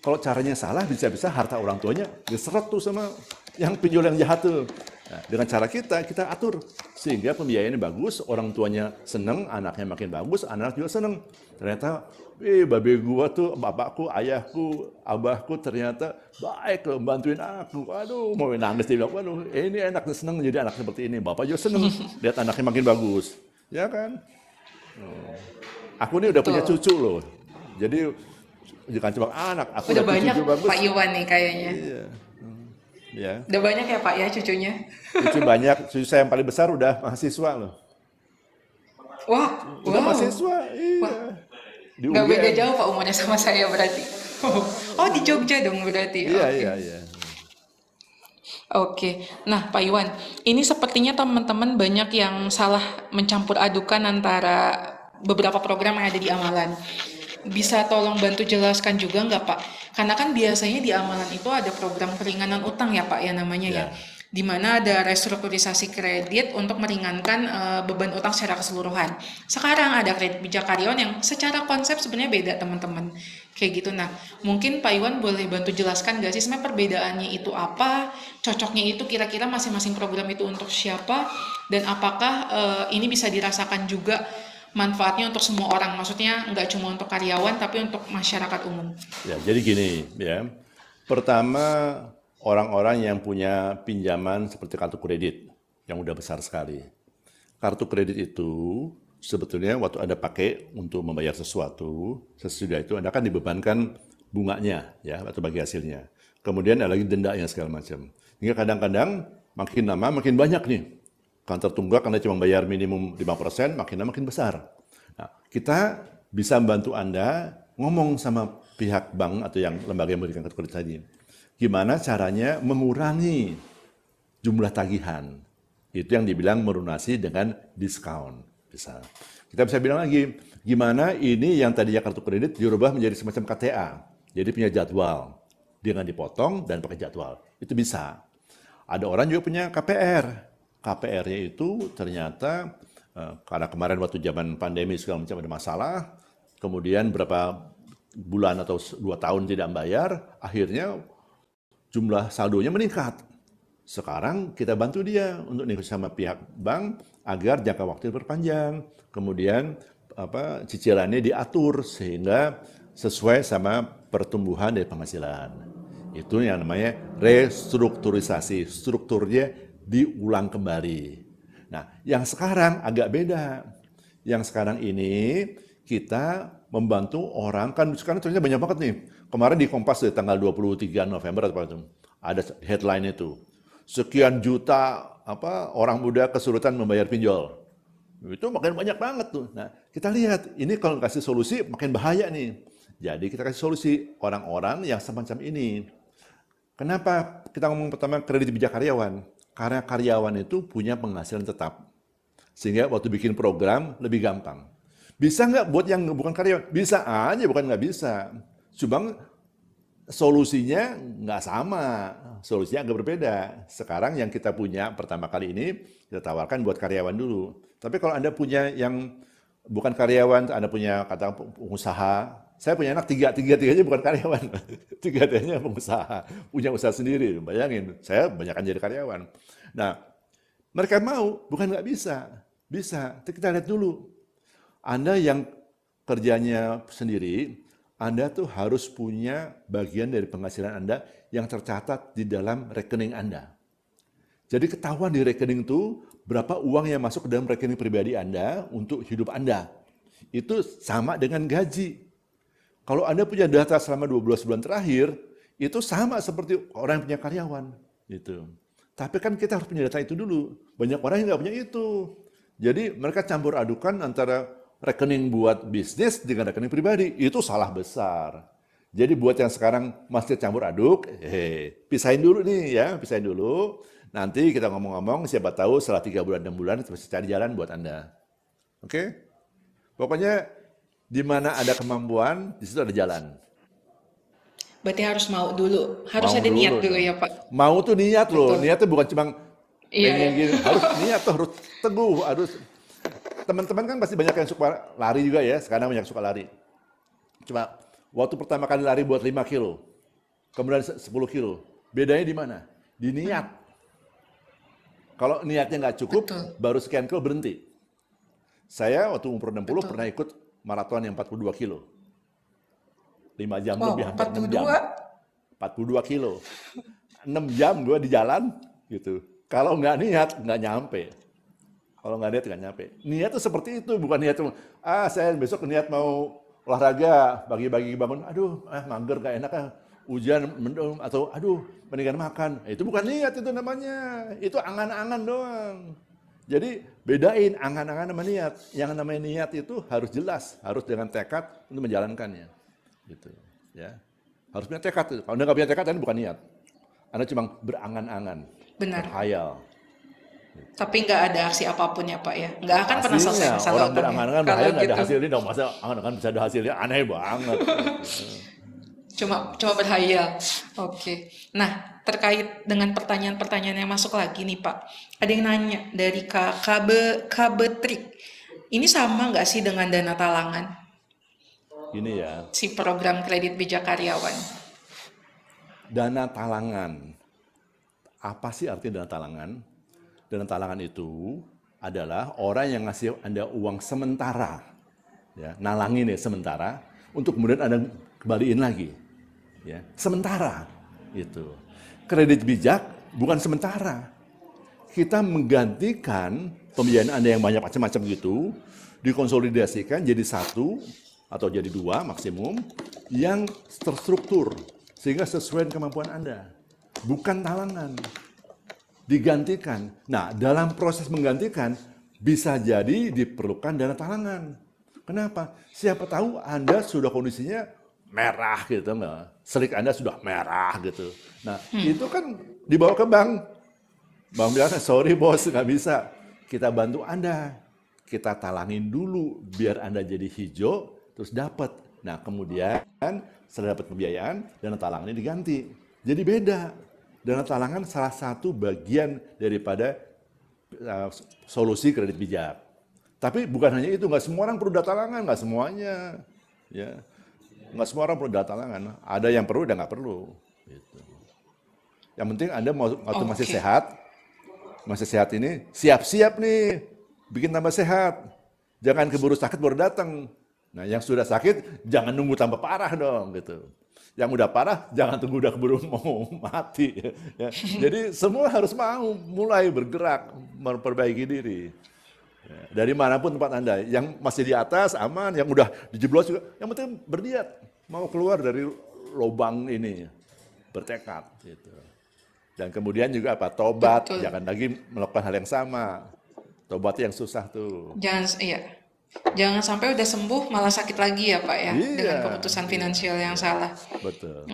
Kalau caranya salah, bisa-bisa harta orang tuanya diseret tuh sama yang pinjol yang jahat tuh. Nah, dengan cara kita atur. Sehingga pembiayaannya bagus, orang tuanya seneng, anaknya makin bagus, anak juga seneng. Ternyata, babe gua tuh, bapakku, ayahku, abahku ternyata baik loh, bantuin aku. Aduh, mau nangis dia bilang, waduh, ini enak, seneng jadi anak seperti ini. Bapak juga seneng, lihat anaknya makin bagus. Ya kan? Aku ini udah punya Betul. cucu loh. Jadi jangan cuma anak, aku Udah udah punya banyak cucu bagus. Pak Iwan nih kayaknya. Iya. Ya. Udah banyak ya Pak ya cucunya. Cucu banyak, cucu saya yang paling besar udah mahasiswa loh. Wah, Udah wow. mahasiswa, iya. Wah, Di nggak beda UGM. jauh Pak umurnya sama saya berarti. Oh, di Jogja dong berarti. Iya, Oke. iya, iya. Oke, nah Pak Iwan, ini sepertinya teman-teman banyak yang salah mencampur adukan antara beberapa program yang ada di amalan. Bisa tolong bantu jelaskan juga nggak Pak? Karena kan biasanya di amalan itu ada program keringanan utang ya Pak ya namanya ya. Ya. Di mana ada restrukturisasi kredit untuk meringankan beban utang secara keseluruhan. Sekarang ada kredit bijak karyawan yang secara konsep sebenarnya beda teman-teman. Kayak gitu. Nah, mungkin Pak Iwan boleh bantu jelaskan nggak sih sebenarnya perbedaannya itu apa? Cocoknya itu kira-kira masing-masing program itu untuk siapa? Dan apakah ini bisa dirasakan juga manfaatnya untuk semua orang? Maksudnya nggak cuma untuk karyawan tapi untuk masyarakat umum. Ya, jadi gini, ya. Pertama, orang-orang yang punya pinjaman seperti kartu kredit yang udah besar sekali. Kartu kredit itu sebetulnya waktu Anda pakai untuk membayar sesuatu, sesudah itu Anda akan dibebankan bunganya ya atau bagi hasilnya. Kemudian ada lagi dendanya segala macam. Hingga kadang-kadang makin lama makin banyak nih. Kan tertunggak Anda cuma bayar minimum 5%, makin lama makin besar. Nah, kita bisa membantu Anda ngomong sama pihak bank atau yang lembaga yang memberikan kartu kredit tadi. Gimana caranya mengurangi jumlah tagihan. Itu yang dibilang melunasi dengan diskon. Bisa. Kita bisa bilang lagi, gimana ini yang tadinya kartu kredit dirubah menjadi semacam KTA. Jadi punya jadwal. Dengan dipotong dan pakai jadwal. Itu bisa. Ada orang juga punya KPR. KPR-nya itu ternyata, karena kemarin waktu zaman pandemi segala macam ada masalah, kemudian berapa bulan atau 2 tahun tidak bayar, akhirnya jumlah saldonya meningkat. Sekarang kita bantu dia untuk negosiasi sama pihak bank agar jangka waktu diperpanjang. Kemudian cicilannya diatur sehingga sesuai sama pertumbuhan dari penghasilan. Itu yang namanya restrukturisasi. Strukturnya diulang kembali. Nah, yang sekarang agak beda. Yang sekarang ini kita membantu orang, kan sekarang ternyata banyak banget nih. Kemarin di Kompas di tanggal 23 November ada headline itu. Sekian juta orang muda kesulitan membayar pinjol. Itu makin banyak banget tuh. Nah, kita lihat ini kalau kasih solusi makin bahaya nih. Jadi kita kasih solusi orang-orang yang semacam ini. Kenapa kita ngomong pertama kredit bijak karyawan? Karena karyawan itu punya penghasilan tetap. Sehingga waktu bikin program lebih gampang. Bisa nggak buat yang bukan karyawan? Bisa aja, bukan nggak bisa. Cuma solusinya nggak sama, solusinya agak berbeda. Sekarang yang kita punya pertama kali ini, kita tawarkan buat karyawan dulu. Tapi kalau Anda punya yang bukan karyawan, Anda punya kata pengusaha, saya punya anak tiga-tiganya bukan karyawan. Tiga-tiganya pengusaha, punya usaha sendiri. Bayangin, saya banyakkan jadi karyawan. Nah, mereka mau, bukan nggak bisa. Bisa, kita lihat dulu. Anda yang kerjanya sendiri, Anda tuh harus punya bagian dari penghasilan Anda yang tercatat di dalam rekening Anda. Jadi ketahuan di rekening itu berapa uang yang masuk ke dalam rekening pribadi Anda untuk hidup Anda. Itu sama dengan gaji. Kalau Anda punya data selama 12 bulan terakhir, itu sama seperti orang yang punya karyawan. Gitu. Tapi kan kita harus punya data itu dulu. Banyak orang yang nggak punya itu. Jadi mereka campur adukan antara rekening buat bisnis dengan rekening pribadi. Itu salah besar. Jadi buat yang sekarang masih campur aduk, pisahin dulu nih ya, pisahin dulu. Nanti kita ngomong-ngomong, siapa tahu setelah 3 bulan, 6 bulan, kita bisa cari jalan buat Anda. Oke? Pokoknya di mana ada kemampuan, di situ ada jalan. Berarti harus mau dulu, harus Mau ada niat dulu dulu dong. ya Pak. Mau tuh niat loh, Betul. niatnya bukan cuma Iya, pengen ya. gini, harus niat tuh, harus teguh, harus. Teman-teman kan pasti banyak yang suka lari juga ya, sekarang banyak yang suka lari. Cuma waktu pertama kali lari buat 5 kilo, kemudian 10 kilo, bedanya di mana? Di niat. Kalau niatnya nggak cukup, Betul, baru sekian kilo berhenti. Saya waktu umur 60 betul. pernah ikut maraton yang 42 kilo. 5 jam lebih, Wow, hampir 6 42. jam. 42 kilo. 6 jam gue di jalan gitu. Kalau nggak niat, nggak nyampe. Kalau nggak niat, nggak nyampe. Niat tuh seperti itu, bukan niat cuma, saya besok niat mau olahraga, bagi-bagi bangun, aduh, mager, nggak enak, hujan, mendung, atau aduh, mendingan makan. Itu bukan niat itu namanya. Itu angan-angan doang. Jadi bedain angan-angan sama niat. Yang namanya niat itu harus jelas, harus dengan tekad untuk menjalankannya. Gitu, ya. Harus punya tekad. Kalau Anda nggak punya tekad, Anda bukan niat. Anda cuma berangan-angan, Benar. berhayal. Tapi nggak ada aksi apapun ya Pak ya. Nggak akan pernah selesai Pastinya masalah orang utangnya. berangan-angan Kalau berhayal nggak ada gitu, hasilnya dong. Masa angan-angan bisa ada hasilnya? Aneh banget. cuma berhayal. Oke. Nah, terkait dengan pertanyaan-pertanyaan yang masuk lagi nih Pak. Ada yang nanya dari Kak Kabetrik. Ini sama nggak sih dengan dana talangan, Ini ya, si program kredit bijak karyawan? dana talangan. Apa sih arti dana talangan? Dana talangan itu adalah orang yang ngasih Anda uang sementara, ya, nalangin ya sementara, untuk kemudian Anda kembaliin lagi, ya, sementara, itu. Kredit bijak bukan sementara. Kita menggantikan pembiayaan Anda yang banyak macam-macam gitu, dikonsolidasikan jadi satu atau jadi dua maksimum yang terstruktur sehingga sesuai dengan kemampuan Anda. Bukan talangan. Digantikan. Nah, dalam proses menggantikan bisa jadi diperlukan dana talangan. Kenapa? Siapa tahu Anda sudah kondisinya merah gitu, enggak? Selik Anda sudah merah gitu. Nah, itu kan dibawa ke bank. Bank bilang, sorry bos, nggak bisa. Kita bantu Anda. Kita talangin dulu biar Anda jadi hijau, terus dapat. Nah, kemudian setelah dapat pembiayaan, dana talangannya diganti. Jadi beda. Dana talangan salah satu bagian daripada solusi kredit bijak. Tapi bukan hanya itu, nggak semua orang perlu dana talangan, nggak semuanya. Ya, nggak semua orang perlu dana talangan. Ada yang perlu, dan nggak perlu. Gitu. Yang penting Anda waktu masih sehat ini, siap-siap nih, bikin tambah sehat. Jangan keburu sakit baru datang. Nah, yang sudah sakit, jangan nunggu tambah parah dong, gitu. Yang udah parah, jangan tunggu udah keburu mau mati. Ya. Jadi semua harus mau mulai bergerak, memperbaiki diri. Ya. Dari manapun tempat Anda, yang masih di atas aman, yang udah dijeblos juga, yang penting berniat, mau keluar dari lubang ini, bertekad. Gitu. Dan kemudian juga apa? Tobat, Betul. jangan lagi melakukan hal yang sama. Tobat yang susah tuh. Jangan sampai udah sembuh malah sakit lagi ya Pak ya, dengan Iya, keputusan finansial yang salah. betul.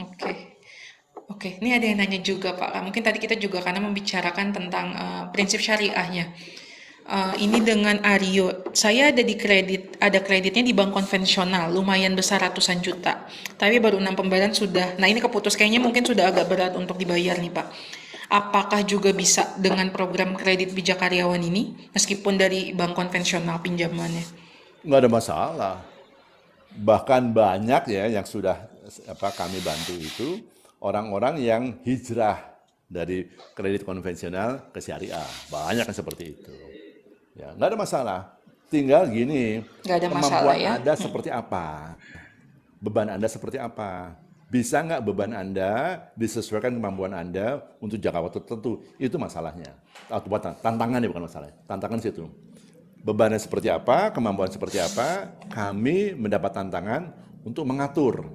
Oke, ini ada yang nanya juga Pak. Mungkin tadi kita juga karena membicarakan tentang prinsip syariahnya. Ini dengan Ario, saya ada kreditnya di bank konvensional, lumayan besar ratusan juta. Tapi baru 6 pembayaran sudah. Nah ini keputus kayaknya mungkin sudah agak berat untuk dibayar nih Pak. Apakah juga bisa dengan program kredit bijak karyawan ini, meskipun dari bank konvensional pinjamannya? Nggak ada masalah. Bahkan banyak ya yang sudah kami bantu itu orang-orang yang hijrah dari kredit konvensional ke syariah. Banyak yang seperti itu. Ya, nggak ada masalah. Tinggal gini, Nggak ada masalah kemampuan ya. Anda seperti apa? Beban Anda seperti apa? Bisa nggak beban Anda disesuaikan kemampuan Anda untuk jangka waktu tertentu? Itu masalahnya. Atau tantangannya bukan masalah. Tantangan situ. Bebannya seperti apa, kemampuan seperti apa, kami mendapat tantangan untuk mengatur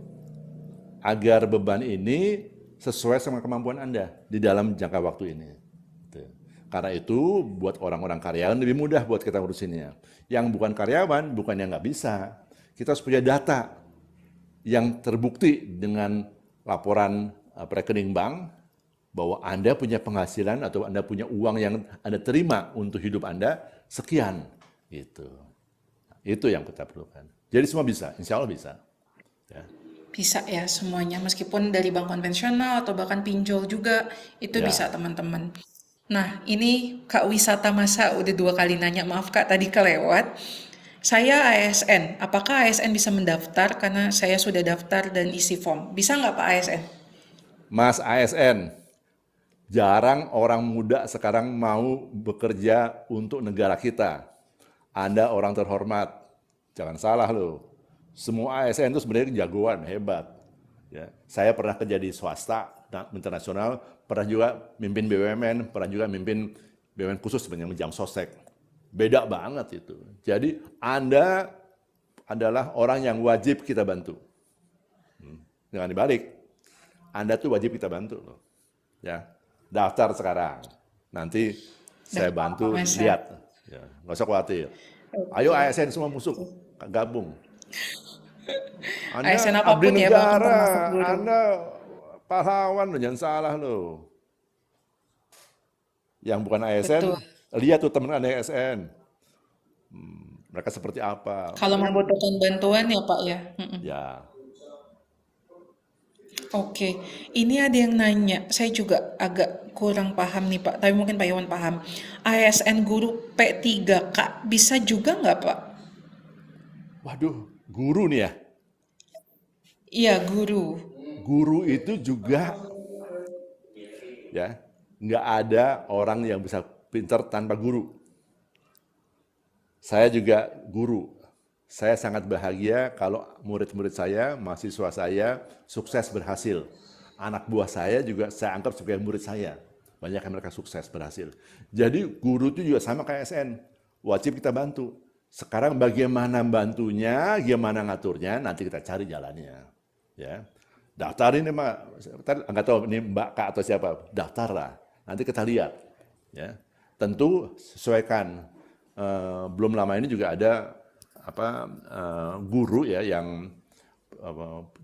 agar beban ini sesuai sama kemampuan Anda di dalam jangka waktu ini. Karena itu buat orang-orang karyawan lebih mudah buat kita ngurusinnya. Yang bukan karyawan, bukan yang nggak bisa. Kita harus punya data yang terbukti dengan laporan rekening bank bahwa Anda punya penghasilan atau Anda punya uang yang Anda terima untuk hidup Anda sekian. Gitu. Itu yang kita perlukan. Jadi semua bisa, insya Allah bisa. Ya. Bisa ya semuanya, meskipun dari bank konvensional atau bahkan pinjol juga, itu bisa Ya, teman-teman. Nah, ini Kak Wisata Masa udah 2 kali nanya, maaf Kak tadi kelewat. Saya ASN, apakah ASN bisa mendaftar karena saya sudah daftar dan isi form? Bisa nggak Pak ASN? Mas ASN, jarang orang muda sekarang mau bekerja untuk negara kita. Anda orang terhormat, jangan salah loh. Semua ASN itu sebenarnya jagoan, hebat. Ya, saya pernah kerja di swasta internasional, pernah juga mimpin BUMN, pernah juga mimpin BUMN khusus sebenarnya jam sostek. Beda banget itu. Jadi Anda adalah orang yang wajib kita bantu. Jangan dibalik. Anda tuh wajib kita bantu loh. Ya, daftar sekarang. Nanti saya Daftar Pak bantu Masa. lihat. Ya, nggak usah khawatir. Ayo Oke. ASN semua masuk, gabung. ASN Anda abdi apapun ya, bahkan negara, termasuk guru. Anda pahlawan loh, jangan salah loh. Yang bukan ASN, Betul. lihat tuh teman Anda ASN. Mereka seperti apa. Kalau membutuhkan bantuan ya Pak ya. Mm-mm. Ya, Oke, ini ada yang nanya, saya juga agak kurang paham nih Pak, tapi mungkin Pak Iwan paham. ASN guru P3K bisa juga nggak Pak? waduh, guru nih ya. Iya, guru. Guru itu juga ya, nggak ada orang yang bisa pintar tanpa guru. Saya juga guru. Saya sangat bahagia kalau murid-murid saya, mahasiswa saya sukses berhasil. Anak buah saya juga saya anggap sebagai murid saya. Banyak yang mereka sukses berhasil. Jadi guru itu juga sama kayak ASN. Wajib kita bantu. Sekarang bagaimana bantunya, gimana ngaturnya, nanti kita cari jalannya. Ya, daftar ini Mbak, nggak tahu ini Mbak Kak atau siapa, daftar lah. Nanti kita lihat. Ya, tentu sesuaikan. Belum lama ini juga ada guru ya yang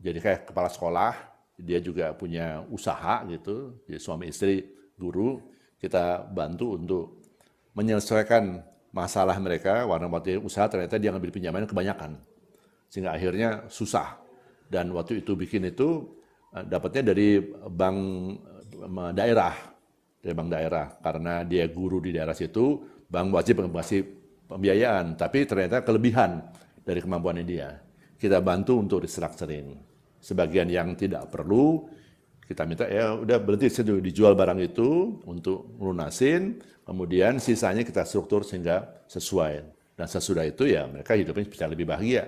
jadi kayak kepala sekolah, dia juga punya usaha gitu, jadi suami istri guru, kita bantu untuk menyelesaikan masalah mereka, warna waktu usaha ternyata dia ngambil pinjaman kebanyakan, sehingga akhirnya susah. Dan waktu itu bikin itu dapatnya dari bank daerah, karena dia guru di daerah situ, bank wajib mengasih pembiayaan, tapi ternyata kelebihan dari kemampuannya dia. Kita bantu untuk restructuring. Sebagian yang tidak perlu, kita minta ya udah berhenti dijual barang itu untuk lunasin, kemudian sisanya kita struktur sehingga sesuai. Dan sesudah itu ya mereka hidupnya bisa lebih bahagia.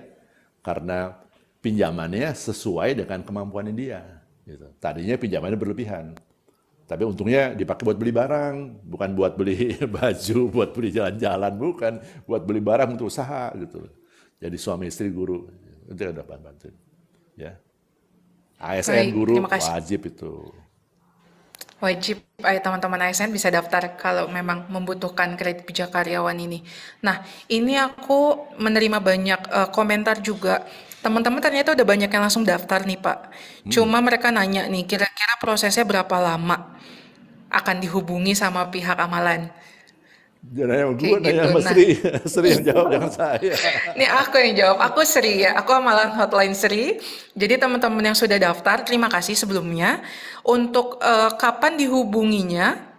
Karena pinjamannya sesuai dengan kemampuannya dia. Gitu. Tadinya pinjamannya berlebihan. Tapi untungnya dipakai buat beli barang, bukan buat beli baju, buat beli jalan-jalan, bukan. Buat beli barang untuk usaha gitu. Jadi suami istri guru, itu udah bantuin. Ya. ASN Baik, guru terima kasih. wajib itu. Wajib teman-teman ASN bisa daftar kalau memang membutuhkan kredit pijak karyawan ini. Nah, ini aku menerima banyak komentar juga. Teman-teman ternyata udah banyak yang langsung daftar nih Pak. Cuma mereka nanya nih, kira-kira prosesnya berapa lama akan dihubungi sama pihak amalan. Jangan yang gue Kayak nanya gitu. sama Nah, Sri, Sri yang jawab jangan saya. ini aku yang jawab. Aku Sri ya. Aku amalan hotline Sri. Jadi teman-teman yang sudah daftar, terima kasih sebelumnya. Untuk kapan dihubunginya,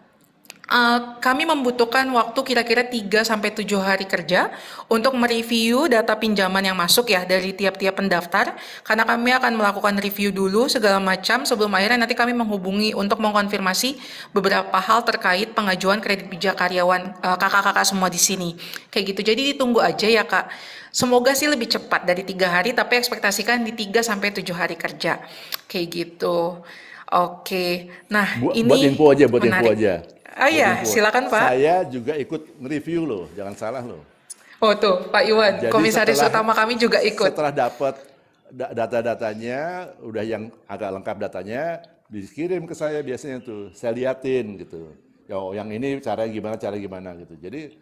kami membutuhkan waktu kira-kira 3 sampai 7 hari kerja untuk mereview data pinjaman yang masuk ya dari tiap-tiap pendaftar. Karena kami akan melakukan review dulu segala macam sebelum akhirnya nanti kami menghubungi untuk mengkonfirmasi beberapa hal terkait pengajuan kredit pijak karyawan kakak-kakak semua di sini. Kayak gitu. Jadi ditunggu aja ya Kak. Semoga sih lebih cepat dari 3 hari, tapi ekspektasikan di 3 sampai 7 hari kerja. Kayak gitu. Oke. Nah, Buat ini info aja, buat info menarik. aja. Oh Buat iya, info. silakan Pak. Saya juga ikut nge-review loh, jangan salah loh. Oh tuh, Pak Iwan, Jadi komisaris utama kami juga ikut. setelah dapat data-datanya, udah yang agak lengkap datanya, dikirim ke saya biasanya tuh, saya liatin gitu. Yo, yang ini cara gimana gitu. Jadi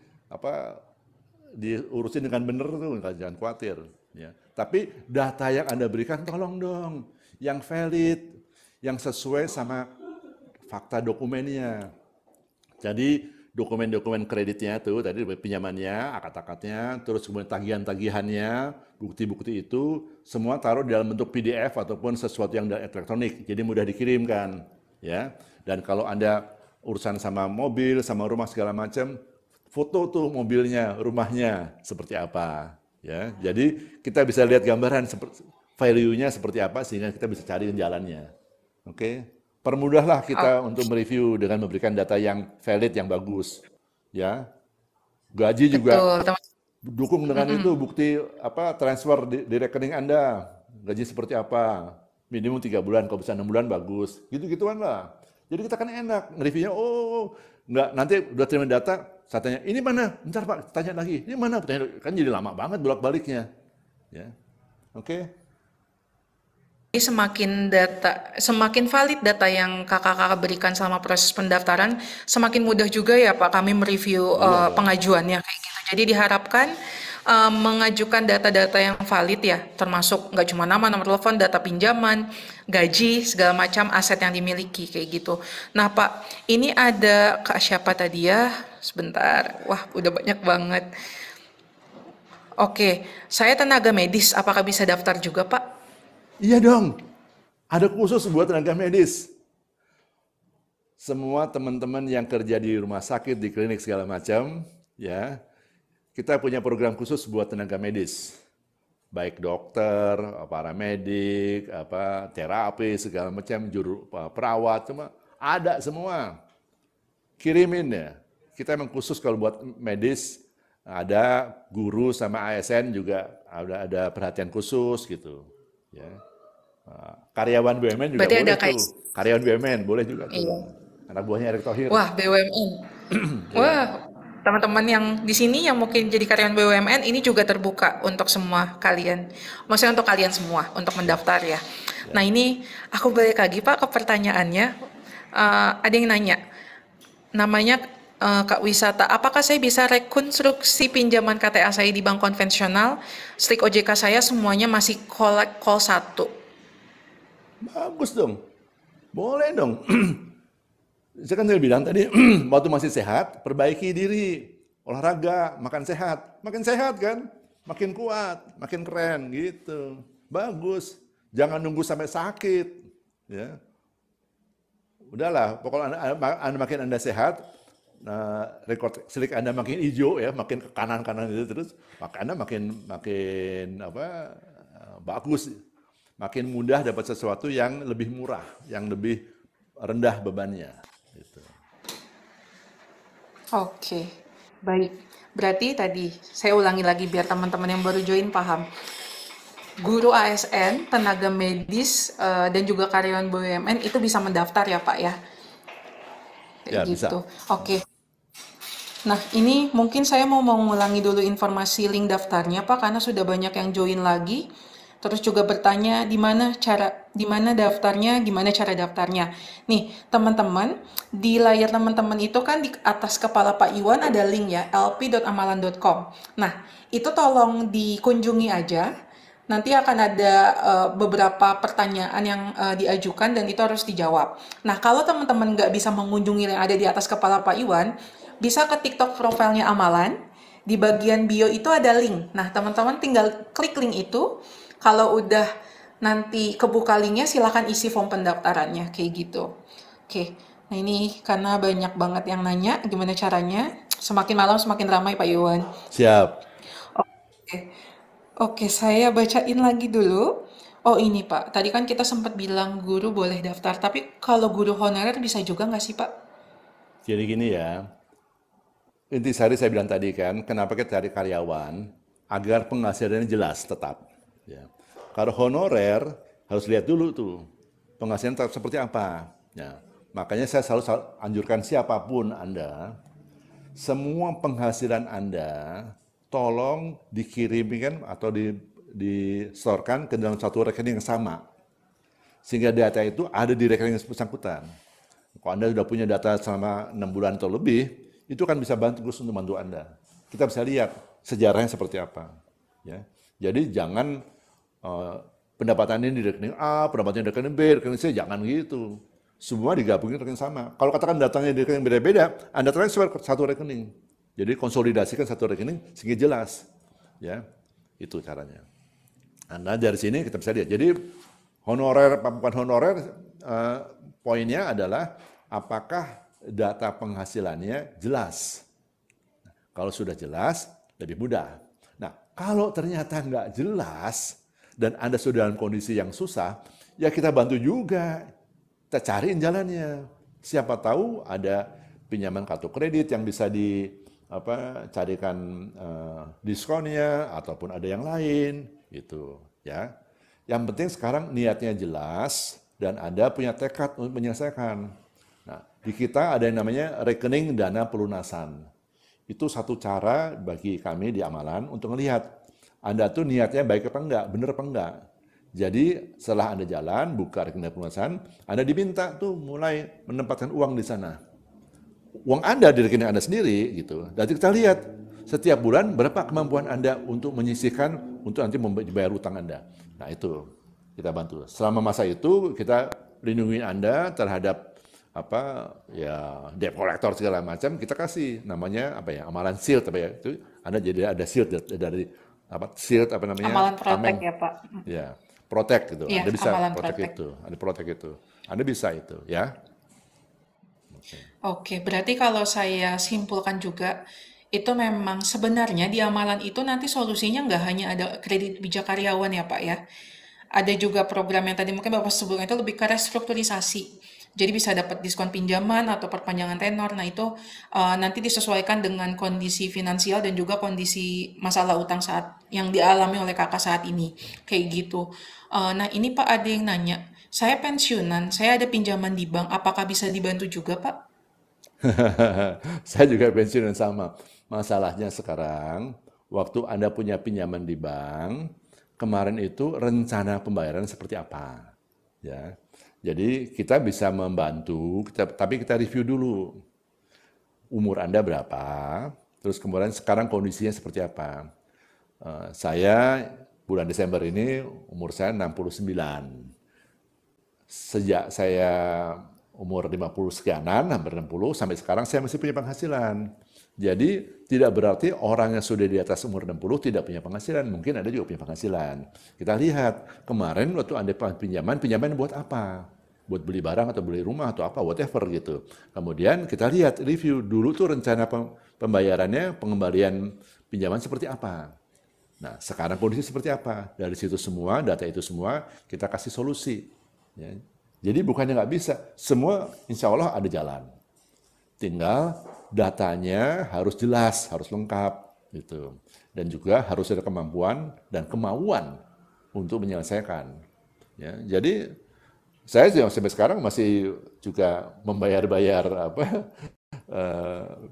diurusin dengan benar tuh, jangan khawatir. Ya. Tapi data yang Anda berikan tolong dong, yang valid, yang sesuai sama fakta dokumennya. Jadi dokumen-dokumen kreditnya tuh, tadi pinjamannya, akad-akadnya, terus kemudian tagihan-tagihannya, bukti-bukti itu, semua taruh dalam bentuk PDF ataupun sesuatu yang elektronik, jadi mudah dikirimkan. Ya. Dan kalau Anda urusan sama mobil, sama rumah segala macam, foto tuh mobilnya, rumahnya, seperti apa. Ya. Jadi kita bisa lihat gambaran value-nya seperti apa, sehingga kita bisa cari jalannya. Oke, permudahlah kita untuk mereview dengan memberikan data yang valid, yang bagus, ya. Gaji juga Betul, teman. dukung dengan itu bukti apa transfer di rekening Anda, gaji seperti apa, minimum 3 bulan, kalau bisa 6 bulan bagus, gitu-gituan lah. Jadi kita kan enak nge-reviewnya, oh nggak nanti udah terima data, saya tanya ini mana, bentar Pak, tanya lagi, ini mana, kan jadi lama banget bolak-baliknya, ya. Oke. Jadi semakin valid data yang kakak-kakak berikan selama proses pendaftaran, semakin mudah juga ya Pak kami mereview Iya dong. pengajuannya kayak gitu. Jadi diharapkan mengajukan data-data yang valid ya, termasuk nggak cuma nama, nomor telepon, data pinjaman, gaji, segala macam aset yang dimiliki kayak gitu. Nah Pak, ini ada Kak siapa tadi ya? Sebentar, wah udah banyak banget. Oke, saya tenaga medis, apakah bisa daftar juga Pak? Iya dong, ada khusus buat tenaga medis. Semua teman-teman yang kerja di rumah sakit, di klinik segala macam, ya, kita punya program khusus buat tenaga medis. Baik dokter, paramedik, terapi segala macam, juru perawat, semua ada semua. Kirimin ya. Kita emang khusus kalau buat medis, ada guru sama ASN juga ada perhatian khusus gitu, ya. Karyawan BUMN juga Berarti ada boleh kayak, tuh. Karyawan BUMN boleh juga tuh. iya. Anak buahnya Erick Thohir. Wah, BUMN. Iya. Wah, teman-teman yang di sini yang mungkin jadi karyawan BUMN ini juga terbuka untuk semua kalian. Maksudnya untuk kalian semua untuk mendaftar ya. Ya. Nah, ini aku balik lagi Pak ke pertanyaannya. Ada yang nanya, namanya Kak Wisata, apakah saya bisa rekonstruksi pinjaman KTA saya di bank konvensional? Strik OJK saya semuanya masih call 1. Bagus dong. Boleh dong. Saya kan tadi bilang tadi, waktu masih sehat, perbaiki diri. Olahraga, makan sehat. Makin sehat kan, makin kuat, makin keren gitu. Bagus. Jangan nunggu sampai sakit. Ya. Udahlah, pokoknya anda makin Anda sehat, rekor selik Anda makin hijau ya, makin ke kanan-kanan itu terus, maka Anda makin bagus, makin mudah dapat sesuatu yang lebih murah, yang lebih rendah bebannya. Gitu. Oke, baik. Berarti tadi saya ulangi lagi biar teman-teman yang baru join paham. Guru ASN, tenaga medis, dan juga karyawan BUMN itu bisa mendaftar ya Pak ya? Kayak Ya gitu. bisa. Oke. Nah, ini mungkin saya mau mengulangi dulu informasi link daftarnya Pak, karena sudah banyak yang join lagi. Terus juga bertanya di mana daftarnya, gimana cara daftarnya. Nih, teman-teman, di layar teman-teman itu kan di atas kepala Pak Iwan ada link ya, lp.amalan.com. Nah, itu tolong dikunjungi aja. Nanti akan ada beberapa pertanyaan yang diajukan dan itu harus dijawab. Nah, kalau teman-teman nggak bisa mengunjungi yang ada di atas kepala Pak Iwan, bisa ke TikTok profilnya Amalan. Di bagian bio itu ada link. Nah, teman-teman tinggal klik link itu. Kalau udah nanti kebuka linknya, silahkan isi form pendaftarannya, kayak gitu. Oke, nah ini karena banyak banget yang nanya, gimana caranya? Semakin malam semakin ramai Pak Iwan. Siap. Oke, oke, saya bacain lagi dulu. Oh ini Pak, tadi kan kita sempat bilang guru boleh daftar, tapi kalau guru honorer bisa juga nggak sih Pak? Jadi gini ya, intisari saya bilang tadi kan, kenapa kita cari karyawan agar penghasilannya jelas tetap. Ya. Kalau honorer harus lihat dulu tuh penghasilan tetap seperti apa. Ya. Makanya saya selalu anjurkan siapapun Anda, semua penghasilan Anda tolong dikirimkan atau disetorkan ke dalam satu rekening yang sama. Sehingga data itu ada di rekening yang bersangkutan. Kalau Anda sudah punya data selama 6 bulan atau lebih, itu kan bisa bantu untuk membantu Anda. Kita bisa lihat sejarahnya seperti apa. Ya. Jadi jangan pendapatan ini di rekening A, pendapatan di rekening B, rekening C, jangan gitu. semua digabungin rekening sama. Kalau katakan datanya di rekening beda-beda, Anda transfer ke satu rekening. Jadi konsolidasikan satu rekening sehingga jelas. Ya, itu caranya. Nah, dari sini kita bisa lihat. Jadi honorer, bukan honorer, poinnya adalah apakah data penghasilannya jelas. Kalau sudah jelas, lebih mudah. Nah, kalau ternyata nggak jelas dan Anda sudah dalam kondisi yang susah, ya kita bantu juga. Kita cariin jalannya. Siapa tahu ada pinjaman kartu kredit yang bisa carikan diskonnya ataupun ada yang lain gitu ya. Yang penting sekarang niatnya jelas dan Anda punya tekad untuk menyelesaikan. Nah, di kita ada yang namanya rekening dana pelunasan. Itu satu cara bagi kami di amalan untuk melihat Anda tuh niatnya baik apa enggak, benar apa enggak. Jadi setelah Anda jalan, buka rekening dana pelunasan, Anda diminta tuh mulai menempatkan uang di sana. Uang Anda di rekening Anda sendiri gitu. Nanti kita lihat setiap bulan berapa kemampuan Anda untuk menyisihkan untuk nanti membayar utang Anda. Nah, itu kita bantu. Selama masa itu kita lindungi Anda terhadap debt collector segala macam, kita kasih namanya amalan shield itu Anda jadi ada shield dari Amalan Protect ya, Pak. Ya, protect gitu. Iya, Anda bisa amalan protect Protect. itu, ada protect itu. Anda bisa itu ya. Oke, berarti kalau saya simpulkan juga, itu memang sebenarnya di amalan itu nanti solusinya nggak hanya ada kredit bijak karyawan ya Pak ya. Ada juga program yang tadi mungkin Bapak sebutkan itu lebih ke restrukturisasi. Jadi bisa dapat diskon pinjaman atau perpanjangan tenor. Nah itu nanti disesuaikan dengan kondisi finansial dan juga kondisi masalah utang saat yang dialami oleh kakak saat ini. Kayak gitu. Nah ini Pak ada yang nanya, saya pensiunan, saya ada pinjaman di bank, apakah bisa dibantu juga Pak? Saya juga pensiun sama. Masalahnya sekarang, waktu Anda punya pinjaman di bank, kemarin itu rencana pembayaran seperti apa? Ya, jadi kita bisa membantu, tapi kita review dulu. Umur Anda berapa? Terus kemudian sekarang kondisinya seperti apa? Saya bulan Desember ini umur saya 69. Sejak saya umur 50 sekianan, hampir 60, sampai sekarang saya masih punya penghasilan. Jadi tidak berarti orang yang sudah di atas umur 60 tidak punya penghasilan. Mungkin Anda juga punya penghasilan. Kita lihat, kemarin waktu Anda pinjaman buat apa? Buat beli barang atau beli rumah atau apa, whatever gitu. Kemudian kita lihat, review dulu tuh rencana pembayarannya, pengembalian pinjaman seperti apa. Nah, sekarang kondisi seperti apa? Dari situ semua, data itu semua, kita kasih solusi. Ya. Jadi bukannya nggak bisa, semua insya Allah ada jalan. Tinggal datanya harus jelas, harus lengkap, gitu. Dan juga harus ada kemampuan dan kemauan untuk menyelesaikan. Ya, jadi saya sampai sekarang masih juga membayar-bayar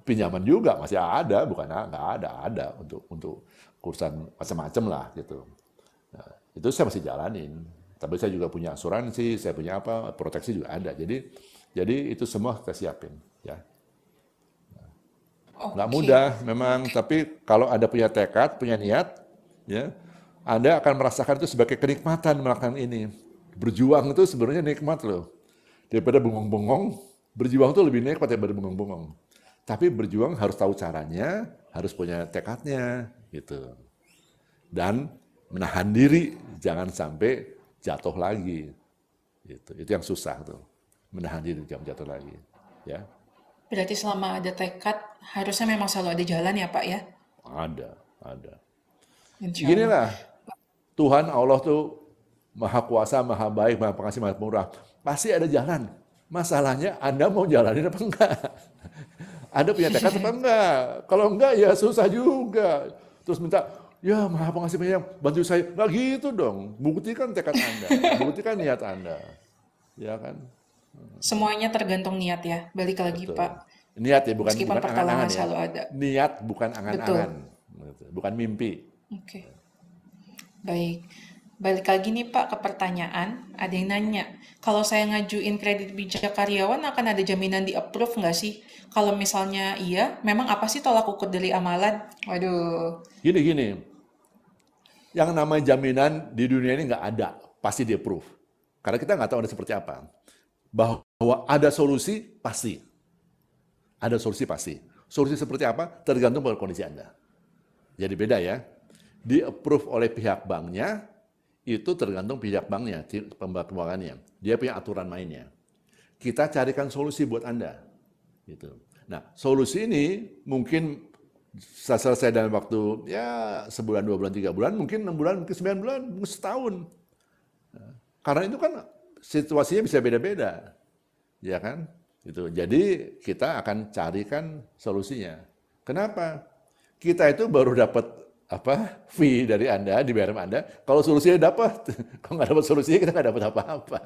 pinjaman juga masih ada, bukan nggak ada untuk urusan macam-macam lah gitu. Nah, itu saya masih jalanin. Tapi saya juga punya asuransi, saya punya proteksi juga ada. Jadi itu semua kita siapin, ya. Nggak mudah memang, tapi kalau Anda punya tekad, punya niat, ya, Anda akan merasakan itu sebagai kenikmatan melakukan ini. Berjuang itu sebenarnya nikmat loh. Daripada bengong-bengong, berjuang itu lebih nikmat daripada bengong-bengong. Tapi berjuang harus tahu caranya, harus punya tekadnya, gitu. Dan menahan diri, jangan sampai jatuh lagi. Itu yang susah tuh, menahan diri jangan jatuh lagi, ya. Berarti selama ada tekad, harusnya memang selalu ada jalan ya Pak ya? Ada. Insya Allah. Ginilah, Tuhan Allah tuh Maha Kuasa, Maha Baik, Maha Pengasih, Maha Pemurah. Pasti ada jalan. Masalahnya Anda mau jalanin apa enggak? Anda punya tekad apa enggak? Kalau enggak ya susah juga. Terus minta, ya Maha Pengasih Penyayang, bantu saya. Enggak gitu dong. Buktikan tekad Anda, buktikan niat Anda. Ya kan? Semuanya tergantung niat ya. Balik lagi Betul. Pak. Niat ya, bukan Meskipun angan-angan pertolongan ya. selalu ada. Niat bukan Betul. angan-angan. Bukan mimpi. Oke. Baik. Balik lagi nih Pak ke pertanyaan. Ada yang nanya, kalau saya ngajuin kredit bijak karyawan akan ada jaminan di approve nggak sih? Kalau misalnya iya, memang apa sih tolak ukur dari amalan? Waduh. Gini. Yang namanya jaminan di dunia ini nggak ada. Pasti di approve. Karena kita nggak tahu ada seperti apa. Bahwa bahwa ada solusi pasti. Ada solusi pasti. Solusi seperti apa? Tergantung pada kondisi Anda. Jadi beda ya. Di-approve oleh pihak banknya, itu tergantung pihak banknya, pembankannya. Dia punya aturan mainnya. Kita carikan solusi buat Anda. Gitu. Nah, solusi ini mungkin selesai dalam waktu ya sebulan, 2 bulan, 3 bulan, mungkin 6 bulan, mungkin 9 bulan, mungkin setahun. Karena itu kan situasinya bisa beda-beda. Ya kan? Itu. Jadi kita akan carikan solusinya. Kenapa? Kita itu baru dapat fee dari Anda, dibayar sama Anda, kalau solusinya dapat. Kalau nggak dapat solusinya, kita nggak dapat apa-apa.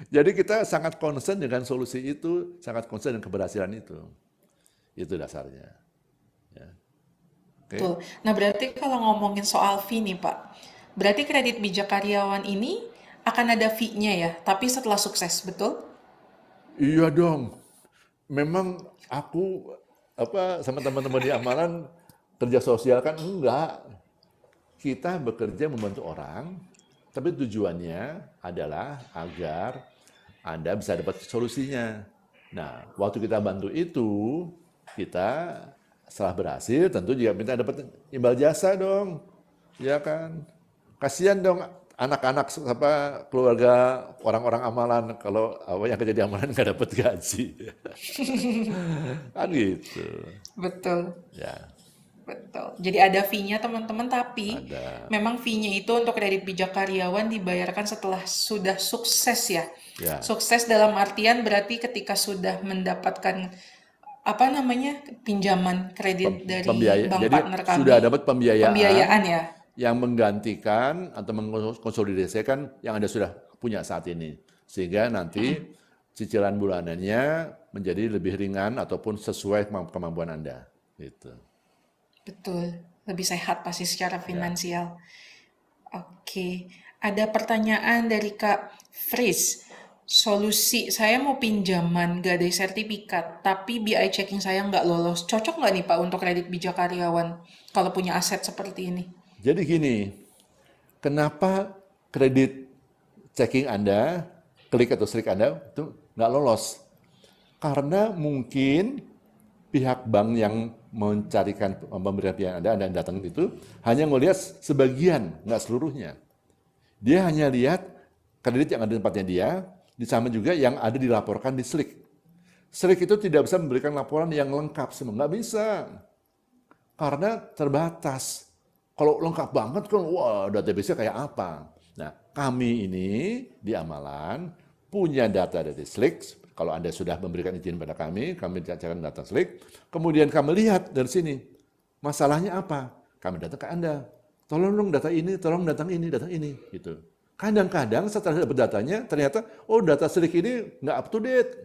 Jadi kita sangat concern dengan solusi itu, sangat concern dengan keberhasilan itu. Itu dasarnya. Ya. Okay. Betul. Nah, berarti kalau ngomongin soal fee nih, Pak, berarti kredit bijak karyawan ini akan ada fee-nya ya, tapi setelah sukses, betul? Iya dong. Memang aku sama teman-teman di amalan kerja sosial kan enggak. Kita bekerja membantu orang, tapi tujuannya adalah agar Anda bisa dapat solusinya. Nah, waktu kita bantu itu, kita setelah berhasil tentu juga minta dapat imbal jasa dong. Ya kan? Kasihan dong anak-anak keluarga orang-orang amalan kalau yang kerja di amalan nggak dapat gaji. Kan gitu. Betul. Ya. Betul. Jadi ada fee-nya teman-teman, tapi memang fee-nya itu untuk kredit bijak karyawan dibayarkan setelah sudah sukses ya. Ya. Sukses dalam artian berarti ketika sudah mendapatkan pinjaman kredit dari bank Jadi partner kami. sudah dapat Pembiayaan ya. Yang menggantikan atau mengkonsolidasikan yang Anda sudah punya saat ini. Sehingga nanti cicilan bulanannya menjadi lebih ringan ataupun sesuai kemampuan Anda. Gitu. Betul, lebih sehat pasti secara finansial. Oke, ada pertanyaan dari Kak Fris. Solusi, saya mau pinjaman, gak ada sertifikat, tapi BI checking saya nggak lolos. Cocok nggak nih Pak untuk kredit bijak karyawan kalau punya aset seperti ini? Jadi gini, kenapa kredit checking Anda, klik atau strik Anda itu nggak lolos? Karena mungkin pihak bank yang mencarikan pemberian pihak Anda datang itu hanya melihat sebagian, nggak seluruhnya. Dia hanya lihat kredit yang ada di tempatnya dia, sama juga yang ada dilaporkan di Slik. Slik itu tidak bisa memberikan laporan yang lengkap semua, nggak bisa. Karena terbatas. Kalau lengkap banget kan, wah database-nya kayak apa. Nah, kami ini di amalan punya data dari Slik. Kalau Anda sudah memberikan izin pada kami carikan data Slik. Kemudian kami lihat dari sini, masalahnya apa? Kami datang ke Anda. Tolong dong data ini, tolong datang ini, gitu. Kadang-kadang setelah dapat datanya, ternyata, data Slik ini nggak up to date.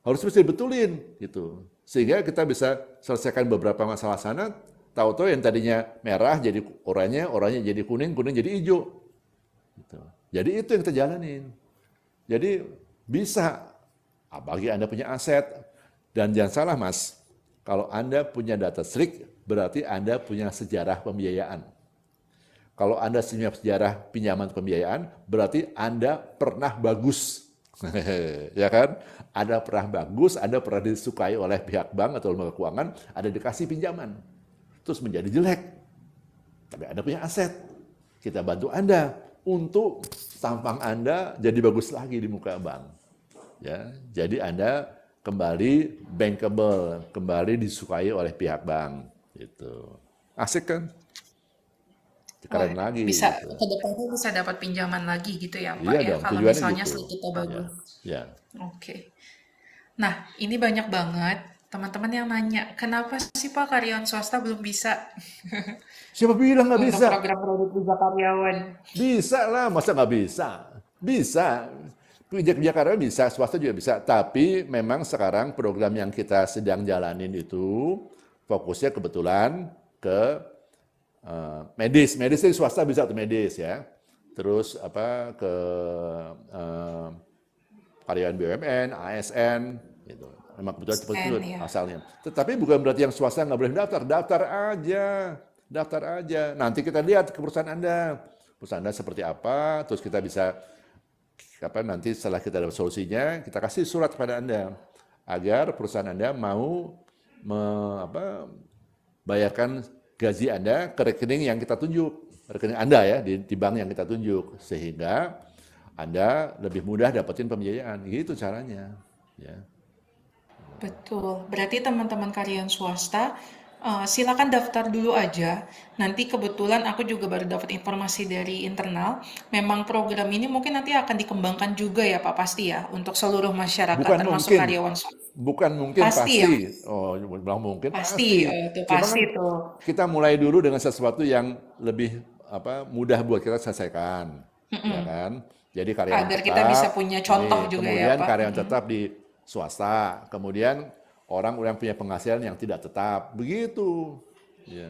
Harus mesti dibetulin, gitu. Sehingga kita bisa selesaikan beberapa masalah sana, tahu-tahu yang tadinya merah jadi oranye, oranye jadi kuning, kuning jadi hijau. Gitu. Jadi itu yang kita jalanin. Jadi bisa, bagi Anda punya aset, dan jangan salah Mas, kalau Anda punya data Slik, berarti Anda punya sejarah pembiayaan. Kalau Anda punya sejarah pinjaman pembiayaan, berarti Anda pernah bagus. Ya kan? Anda pernah bagus, Anda pernah disukai oleh pihak bank atau lembaga keuangan, Anda dikasih pinjaman. Terus menjadi jelek. Tapi Anda punya aset. Kita bantu Anda untuk tampang Anda jadi bagus lagi di muka bank. Ya, jadi Anda kembali bankable, kembali disukai oleh pihak bank. Gitu. Asik kan? Keren lagi. Bisa gitu. ke depannya bisa dapat pinjaman lagi gitu ya Pak Iya ya, dong, kalau tujuannya misalnya gitu. Slik kita bagus. Ya. Oke. Nah, ini banyak banget teman-teman yang nanya, kenapa sih Pak karyawan swasta belum bisa Siapa bilang nggak untuk bisa? program kredit bijak karyawan? Bisa lah, masa nggak bisa? Bisa. Kerja karyawan bisa, swasta juga bisa. Tapi memang sekarang program yang kita sedang jalanin itu fokusnya kebetulan ke medis. Medis itu swasta bisa tuh medis ya. Terus ke karyawan BUMN, ASN, gitu. Memang kebetulan seperti itu asalnya. Tetapi bukan berarti yang swasta nggak boleh daftar. Daftar aja. Nanti kita lihat ke perusahaan Anda. Perusahaan Anda seperti apa, terus kita bisa kapan nanti setelah kita dapat solusinya, kita kasih surat kepada Anda agar perusahaan Anda mau bayarkan gaji Anda ke rekening yang kita tunjuk, rekening Anda ya di bank yang kita tunjuk, sehingga Anda lebih mudah dapetin pembiayaan. Gitu caranya. Ya. Betul. Berarti teman-teman karyawan swasta, silakan daftar dulu aja. Nanti kebetulan aku juga baru dapat informasi dari internal. Memang program ini mungkin nanti akan dikembangkan juga ya Pak, pasti ya, untuk seluruh masyarakat, Bukan termasuk mungkin, karyawan swasta. bukan mungkin, Pasti ya? pasti. Oh, bilang mungkin Pasti, pasti. itu Cuma pasti kan tuh. kita mulai dulu dengan sesuatu yang lebih mudah buat kita selesaikan, ya kan? Jadi karyawan Agar kita bisa tetap, punya contoh ini juga ya kemudian Pak. karyawan tetap di swasta, kemudian orang yang punya penghasilan yang tidak tetap, begitu. Ya.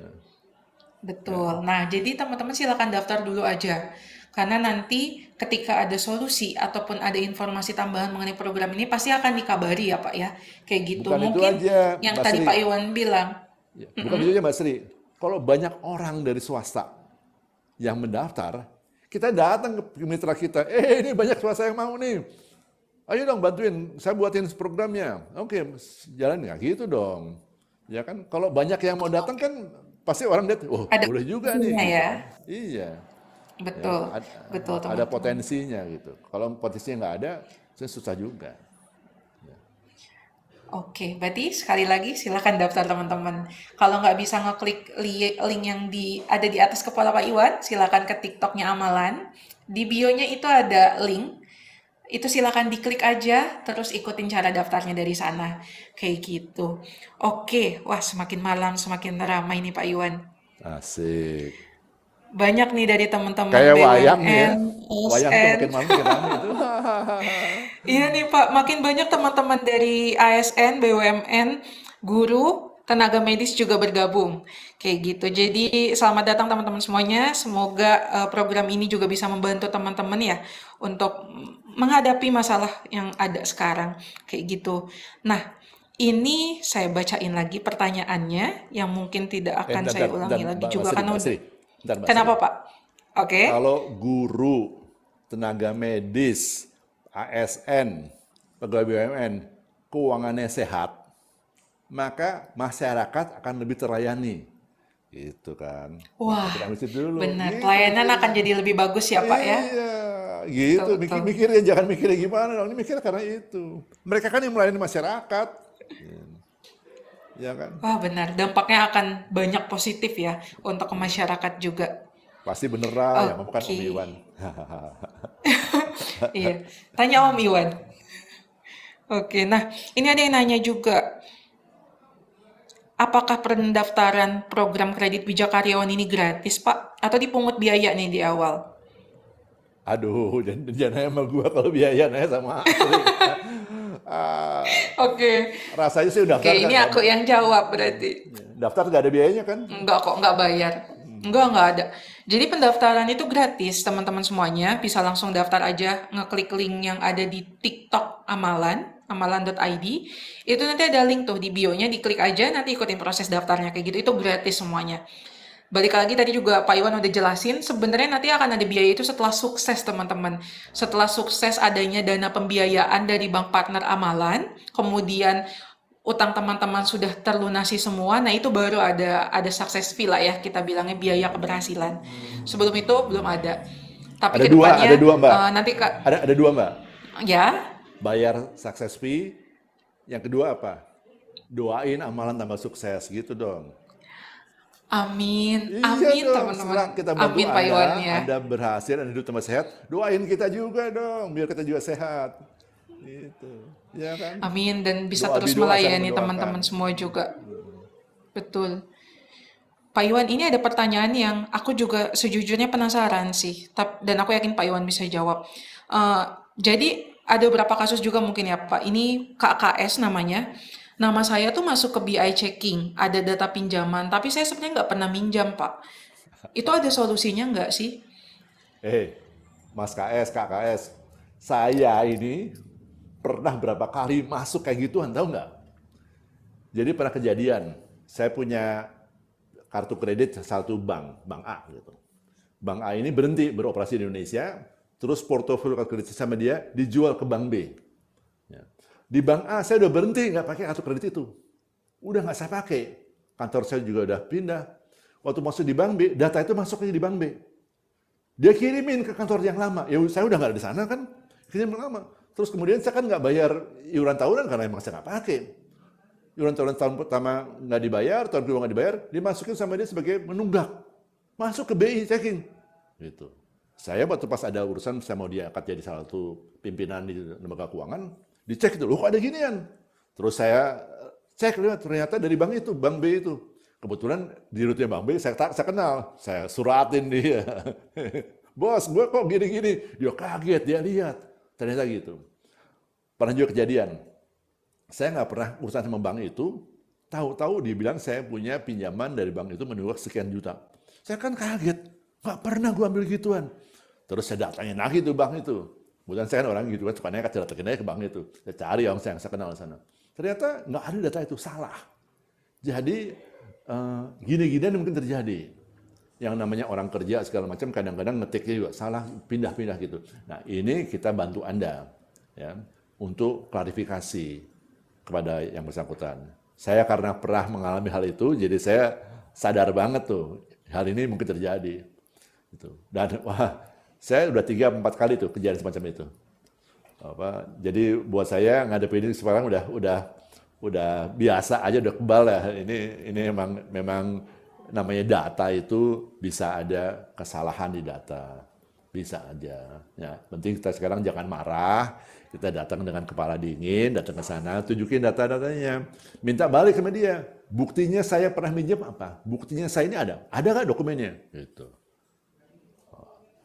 Betul. Nah, jadi teman-teman silakan daftar dulu aja. Karena nanti ketika ada solusi ataupun ada informasi tambahan mengenai program ini pasti akan dikabari ya Pak ya. Kayak gitu. Bukan itu Mungkin aja, yang Mbak tadi Sri. Pak Iwan bilang. Ya, bukan itu aja, Mbak Sri. Kalau banyak orang dari swasta yang mendaftar, kita datang ke mitra kita, ini banyak swasta yang mau nih. Ayo dong bantuin, saya buatin programnya. Oke, jalan nggak gitu dong. Ya kan, kalau banyak yang mau datang kan pasti orang lihat, oh Ada boleh juga nih. potensinya Gitu. ya. Iya, ya, Betul. Betul ada teman-teman. potensinya gitu. Kalau potensinya nggak ada, susah juga. Oke, berarti sekali lagi silakan daftar teman-teman. Kalau nggak bisa ngeklik link yang ada di atas kepala Pak Iwan, silakan ke TikToknya Amalan. Di bio-nya itu ada link. Itu silakan diklik aja, terus ikutin cara daftarnya dari sana. Kayak gitu. Oke, wah semakin malam semakin ramai nih Pak Iwan. Asik. Banyak nih dari teman-teman Kayak wayang nih ya. BUMN, Wayang tuh ASN. makin malam makin ramai itu. Iya nih Pak, makin banyak teman-teman dari ASN, BUMN, guru, tenaga medis juga bergabung. Kayak gitu. Jadi selamat datang teman-teman semuanya. Semoga program ini juga bisa membantu teman-teman ya untuk menghadapi masalah yang ada sekarang. Kayak gitu. Nah, ini saya bacain lagi pertanyaannya yang mungkin tidak akan saya ulangi lagi juga karena Mbak udah. Sri. Bentar, Mbak Sri. Kenapa Pak? Oke. Kalau guru, tenaga medis, ASN, pegawai BUMN, keuangannya sehat, maka masyarakat akan lebih terlayani. Gitu kan. Wah, Kita ambil situ dulu. benar. Gitu. Pelayanan akan jadi lebih bagus ya Pak ya. Iya, gitu. Betul, betul. Mikirnya jangan mikirnya gimana dong. Ini mikirnya karena itu. Mereka kan yang melayani masyarakat. Ya kan? Wah, benar. Dampaknya akan banyak positif ya untuk ke masyarakat juga. Pasti bener lah, ya bukan Om Oke. Iwan. Iya. Tanya Om Iwan. Oke, nah ini ada yang nanya juga. Apakah pendaftaran program kredit bijak karyawan ini gratis, Pak? Atau dipungut biaya nih di awal? Aduh, jangan nanya sama gua kalau biaya nanya sama Asri. Ah, Oke. rasanya sih Oke, daftar kan, ini aku yang jawab berarti. daftar nggak ada biayanya kan? Enggak kok, enggak bayar. Enggak ada. Jadi pendaftaran itu gratis, teman-teman semuanya. Bisa langsung daftar aja, ngeklik link yang ada di TikTok Amalan, amalan.id. Itu nanti ada link tuh di bio-nya, diklik aja, nanti ikutin proses daftarnya kayak gitu. Itu gratis semuanya. Balik lagi tadi juga Pak Iwan udah jelasin, sebenarnya nanti akan ada biaya itu setelah sukses teman-teman. Setelah sukses adanya dana pembiayaan dari bank partner Amalan, kemudian utang teman-teman sudah terlunasi semua, nah itu baru ada success fee lah ya, kita bilangnya biaya keberhasilan. Sebelum itu belum ada. Tapi Ada kedepannya dua Mbak. nanti Kak, Ada dua Mbak. ya, Bayar success fee. Yang kedua apa? Doain amalan tambah sukses gitu dong. amin, Iya amin dong, teman-teman, setelah kita bantu amin Pak Iwan ya. Anda berhasil, Anda hidup tambah sehat, doain kita juga dong, biar kita juga sehat. Gitu. Ya kan? Amin, dan bisa Doa terus bidoa saling melayani mendoakan. teman-teman semua juga. Betul. Pak Iwan, ini ada pertanyaan yang aku juga sejujurnya penasaran sih, dan aku yakin Pak Iwan bisa jawab. Jadi ada beberapa kasus juga mungkin ya Pak, ini KKS namanya. Nama saya tuh masuk ke BI checking, ada data pinjaman, tapi saya sebenarnya nggak pernah minjam Pak. Itu ada solusinya nggak sih? Mas KS, KKS, saya ini pernah berapa kali masuk kayak gituan, tahu nggak? Jadi pernah kejadian, saya punya kartu kredit satu bank A gitu. Bank A ini berhenti beroperasi di Indonesia, terus portofolio kartu kredit sama dia dijual ke bank B. Ya. Di bank A saya udah berhenti nggak pakai kartu kredit itu. Udah nggak saya pakai. Kantor saya juga udah pindah. Waktu masuk di bank B, data itu masuk di bank B. Dia kirimin ke kantor yang lama. Ya saya udah nggak ada di sana kan, kirim lama. Terus kemudian saya kan nggak bayar iuran tahunan karena emang saya nggak pakai. Iuran tahunan tahun pertama nggak dibayar, tahun kedua nggak dibayar, dimasukin sama dia sebagai menunggak. Masuk ke BI checking. Gitu. Saya waktu pas ada urusan, saya mau diangkat jadi salah satu pimpinan di lembaga keuangan, dicek itu, loh kok ada ginian? Terus saya cek, lihat ternyata dari bank itu, bank B itu. Kebetulan di rute bank B saya kenal, saya suratin dia. Bos, gue kok gini-gini? Dia kaget, dia lihat. Ternyata gitu. Pernah juga kejadian. Saya nggak pernah urusan sama bank itu, tahu-tahu dibilang saya punya pinjaman dari bank itu menunggak sekian juta. Saya kan kaget, nggak pernah gue ambil gituan. Terus saya datangin lagi tuh bank itu. Kemudian saya kan orang gitu kan, suka nekat, saya datangin aja ke bank itu. Saya cari yang saya kenal di sana. Ternyata nggak ada data itu, salah. Jadi gini-ginian mungkin terjadi. Yang namanya orang kerja segala macam kadang-kadang ngetiknya juga salah, pindah-pindah gitu. Nah ini kita bantu Anda ya untuk klarifikasi kepada yang bersangkutan. Saya karena pernah mengalami hal itu, jadi saya sadar banget tuh hal ini mungkin terjadi. Gitu. Dan wah, saya udah 3-4 kali tuh kejadian semacam itu. Jadi buat saya ngadepin ini sekarang udah biasa aja, udah kebal ya. Ini memang namanya data itu bisa ada kesalahan di data, bisa aja. Ya, penting kita sekarang jangan marah, kita datang dengan kepala dingin, datang ke sana, tunjukin data-datanya, minta balik sama dia. Buktinya saya pernah minjem apa? Buktinya saya ini ada nggak dokumennya? Gitu.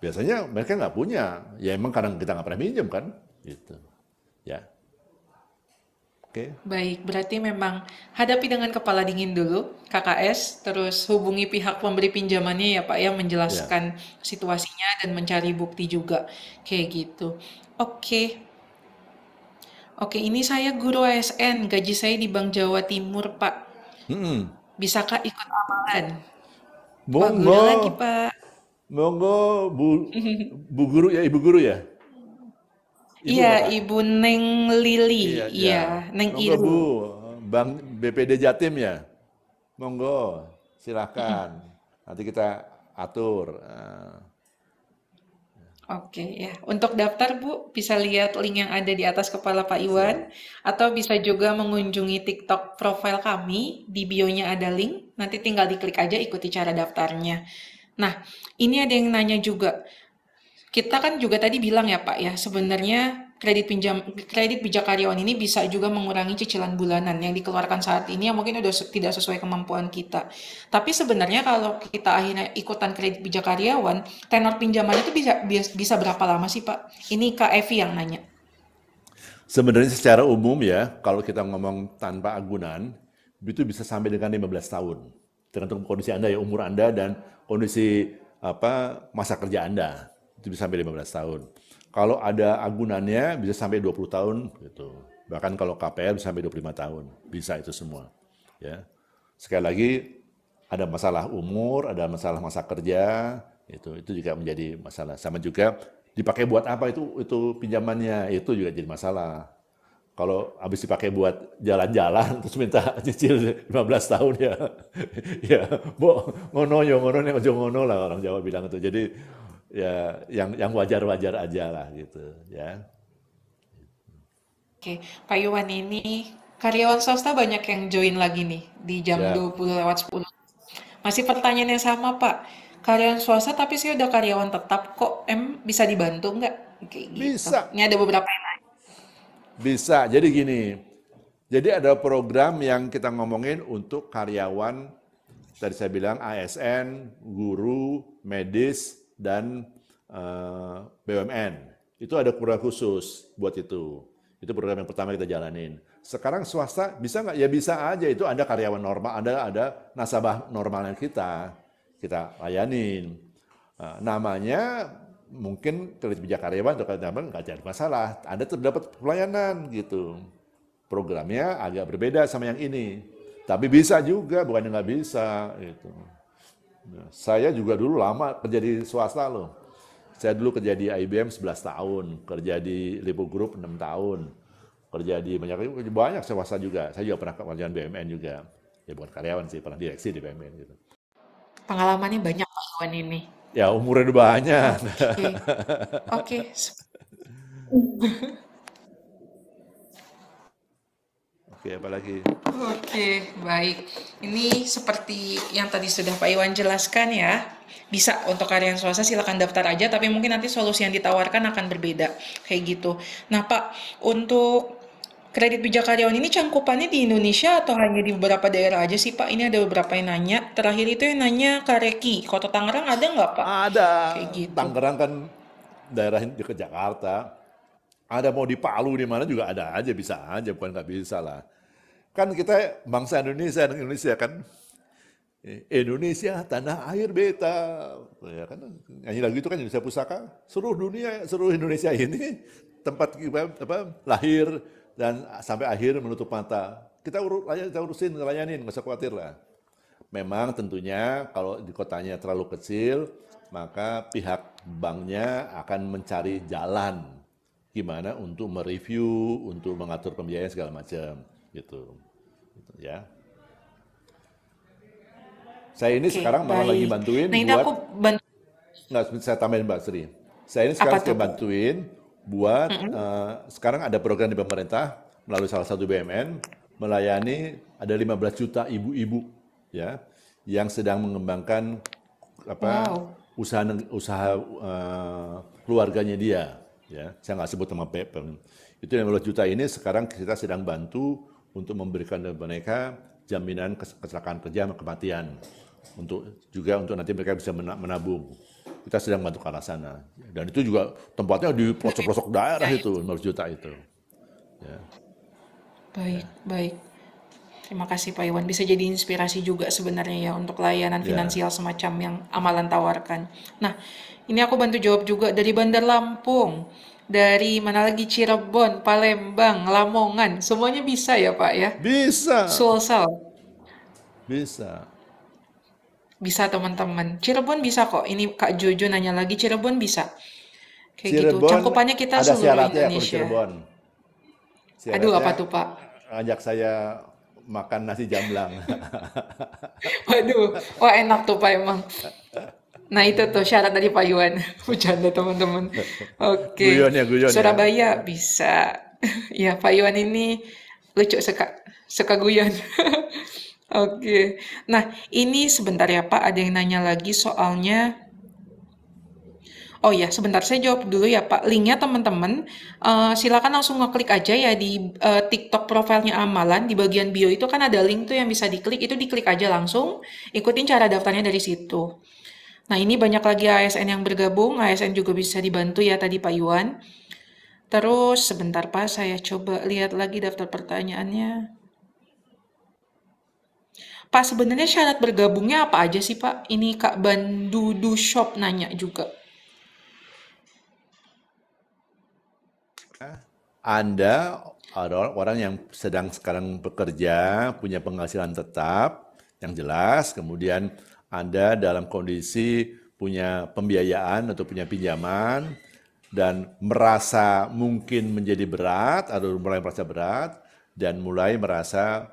Biasanya mereka nggak punya, ya emang kadang kita nggak pernah minjem kan? Gitu. Ya. Oke. Baik, berarti memang hadapi dengan kepala dingin dulu, KKS, terus hubungi pihak pemberi pinjamannya ya Pak ya, Ya. menjelaskan situasinya dan mencari bukti juga, kayak gitu. Oke, oke, ini saya guru ASN, gaji saya di Bank Jawa Timur Pak. Hmm. Bisakah ikut amalan? Pak Guru Monggo, lagi Pak. monggo Bu Guru ya, Ibu Guru ya? Ibu Iya, apa Pak? Ibu Neng Lili, Iya, ya. iya, Neng Monggo Bu, Irul. Bank BPD Jatim ya. Monggo, silakan. Nanti kita atur. Oke ya, untuk daftar Bu bisa lihat link yang ada di atas kepala Pak Siap. Iwan atau bisa juga mengunjungi TikTok profile kami, di bio-nya ada link, nanti tinggal diklik aja ikuti cara daftarnya. Nah, ini ada yang nanya juga, kita kan juga tadi bilang ya Pak ya, sebenarnya kredit bijak karyawan ini bisa juga mengurangi cicilan bulanan yang dikeluarkan saat ini yang mungkin udah tidak sesuai kemampuan kita. Tapi sebenarnya kalau kita akhirnya ikutan kredit bijak karyawan, tenor pinjaman itu bisa berapa lama sih Pak? Ini Kak Evi yang nanya. Sebenarnya secara umum ya, kalau kita ngomong tanpa agunan, itu bisa sampai dengan 15 tahun. Tergantung kondisi Anda ya, umur Anda dan kondisi masa kerja Anda. Itu bisa sampai 15 tahun. Kalau ada agunannya bisa sampai 20 tahun gitu. Bahkan kalau KPR bisa sampai 25 tahun. Bisa itu semua. Ya. Sekali lagi ada masalah umur, ada masalah masa kerja, itu juga menjadi masalah. Sama juga dipakai buat apa itu pinjamannya, itu juga jadi masalah. Kalau habis dipakai buat jalan-jalan terus minta cicil 15 tahun ya. Ya, ngono yo ngono nek aja ngono lah orang Jawa bilang itu. Jadi ya yang wajar-wajar aja lah gitu ya. Oke, Pak Iwan ini karyawan swasta banyak yang join lagi nih di jam Siap. 20 lewat 10. Masih pertanyaan yang sama, Pak. Karyawan swasta tapi saya udah karyawan tetap kok. Bisa dibantu nggak? Kayak gitu. Bisa, Ini ada beberapa yang nanya. bisa. Jadi gini. Jadi ada program yang kita ngomongin untuk karyawan, tadi saya bilang ASN, guru, medis, dan BUMN. Itu ada program khusus buat itu. Itu program yang pertama kita jalanin. Sekarang swasta bisa nggak? Ya bisa aja. Itu ada karyawan normal, ada nasabah normalnya kita layanin. Namanya mungkin kredit bijak karyawan atau kredit tambahan nggak jadi masalah. Anda terdapat pelayanan gitu. Programnya agak berbeda sama yang ini. Tapi bisa juga, bukan nggak bisa. Gitu. Saya juga dulu lama kerja di swasta loh. Saya dulu kerja di IBM 11 tahun, kerja di Lipo Group 6 tahun, kerja di banyak swasta juga. Saya juga pernah kerjaan BUMN juga. Ya bukan karyawan sih, pernah direksi di BUMN gitu. Pengalamannya banyak Pak Iwan ini. Ya umurnya udah banyak. Oke, oke, Oke, apalagi? oke, baik. Ini seperti yang tadi sudah Pak Iwan jelaskan ya. Bisa untuk karyawan swasta silakan daftar aja, tapi mungkin nanti solusi yang ditawarkan akan berbeda. Kayak gitu. Nah, Pak, untuk kredit bijak karyawan ini cangkupannya di Indonesia atau hanya di beberapa daerah aja sih, Pak? Ini ada beberapa yang nanya. Terakhir itu yang nanya Kareki. Kota Tangerang ada nggak, Pak? Ada. Kayak gitu. Tangerang kan daerah di Jakarta. Ada mau di Palu di mana juga ada aja, bisa aja, bukan nggak bisa lah. Kan kita bangsa Indonesia kan. Indonesia tanah air beta, ya kan nyanyi lagu itu kan Indonesia Pusaka, seluruh Indonesia ini tempat lahir dan sampai akhir menutup mata. Kita urusin, layanin, nggak usah khawatir lah. Memang tentunya kalau di kotanya terlalu kecil, maka pihak banknya akan mencari jalan gimana untuk mereview, untuk mengatur pembiayaan segala macam, gitu, ya. Saya ini sekarang malah lagi bantuin Nah, ini buat, aku bantu nggak, saya tambahin Mbak Sri. Saya ini apa sekarang tuh? bantuin buat, sekarang ada program di pemerintah melalui salah satu BUMN, melayani ada 15 juta ibu-ibu ya yang sedang mengembangkan Wow. usaha keluarganya dia. Ya, saya nggak sebut nama PEP. Itu 15 juta ini sekarang kita sedang bantu untuk memberikan kepada mereka jaminan kecelakaan kerja sama kematian. Untuk nanti mereka bisa menabung. Kita sedang bantu ke arah sana. Dan itu juga tempatnya di pelosok-pelosok daerah itu, 15 juta itu. Ya. Baik, baik. Terima kasih Pak Iwan. Bisa jadi inspirasi juga sebenarnya ya untuk layanan finansial semacam yang amalan tawarkan. Nah, ini aku bantu jawab juga dari Bandar Lampung, dari mana lagi Cirebon, Palembang, Lamongan, semuanya bisa ya Pak ya? Bisa, Sulsel, bisa. bisa teman-teman. Cirebon bisa kok. Ini Kak Jojo nanya lagi, Cirebon bisa. Kayak gitu. Cirebon Cangkupannya kita ada seluruh syaratnya kalau Indonesia. Cirebon. Aduh, apa Syaratnya tuh Pak? ajak saya makan nasi jamblang. Waduh, wah enak tuh Pak emang. Nah itu tuh syarat dari Pak Iwan. Bercanda teman-teman. Oke, Guyon ya. Surabaya bisa. Ya Pak Iwan ini lucu suka guyon. Oke. Nah ini sebentar ya Pak, ada yang nanya lagi soalnya. Oh ya, sebentar saya jawab dulu ya Pak. Linknya teman-teman, silakan langsung ngeklik aja ya di TikTok profilnya Amalan. Di bagian bio itu kan ada link tuh yang bisa diklik. Itu diklik aja langsung. Ikutin cara daftarnya dari situ. Nah ini banyak lagi ASN yang bergabung. ASN juga bisa dibantu ya tadi Pak Iwan. Terus sebentar Pak, saya coba lihat lagi daftar pertanyaannya. Pak, sebenarnya syarat bergabungnya apa aja sih Pak? Ini Kak Bandudu Shop nanya juga. Anda ada orang yang sedang sekarang bekerja, punya penghasilan tetap yang jelas, kemudian Anda dalam kondisi punya pembiayaan atau punya pinjaman, dan merasa mungkin menjadi berat, atau mulai merasa berat, dan mulai merasa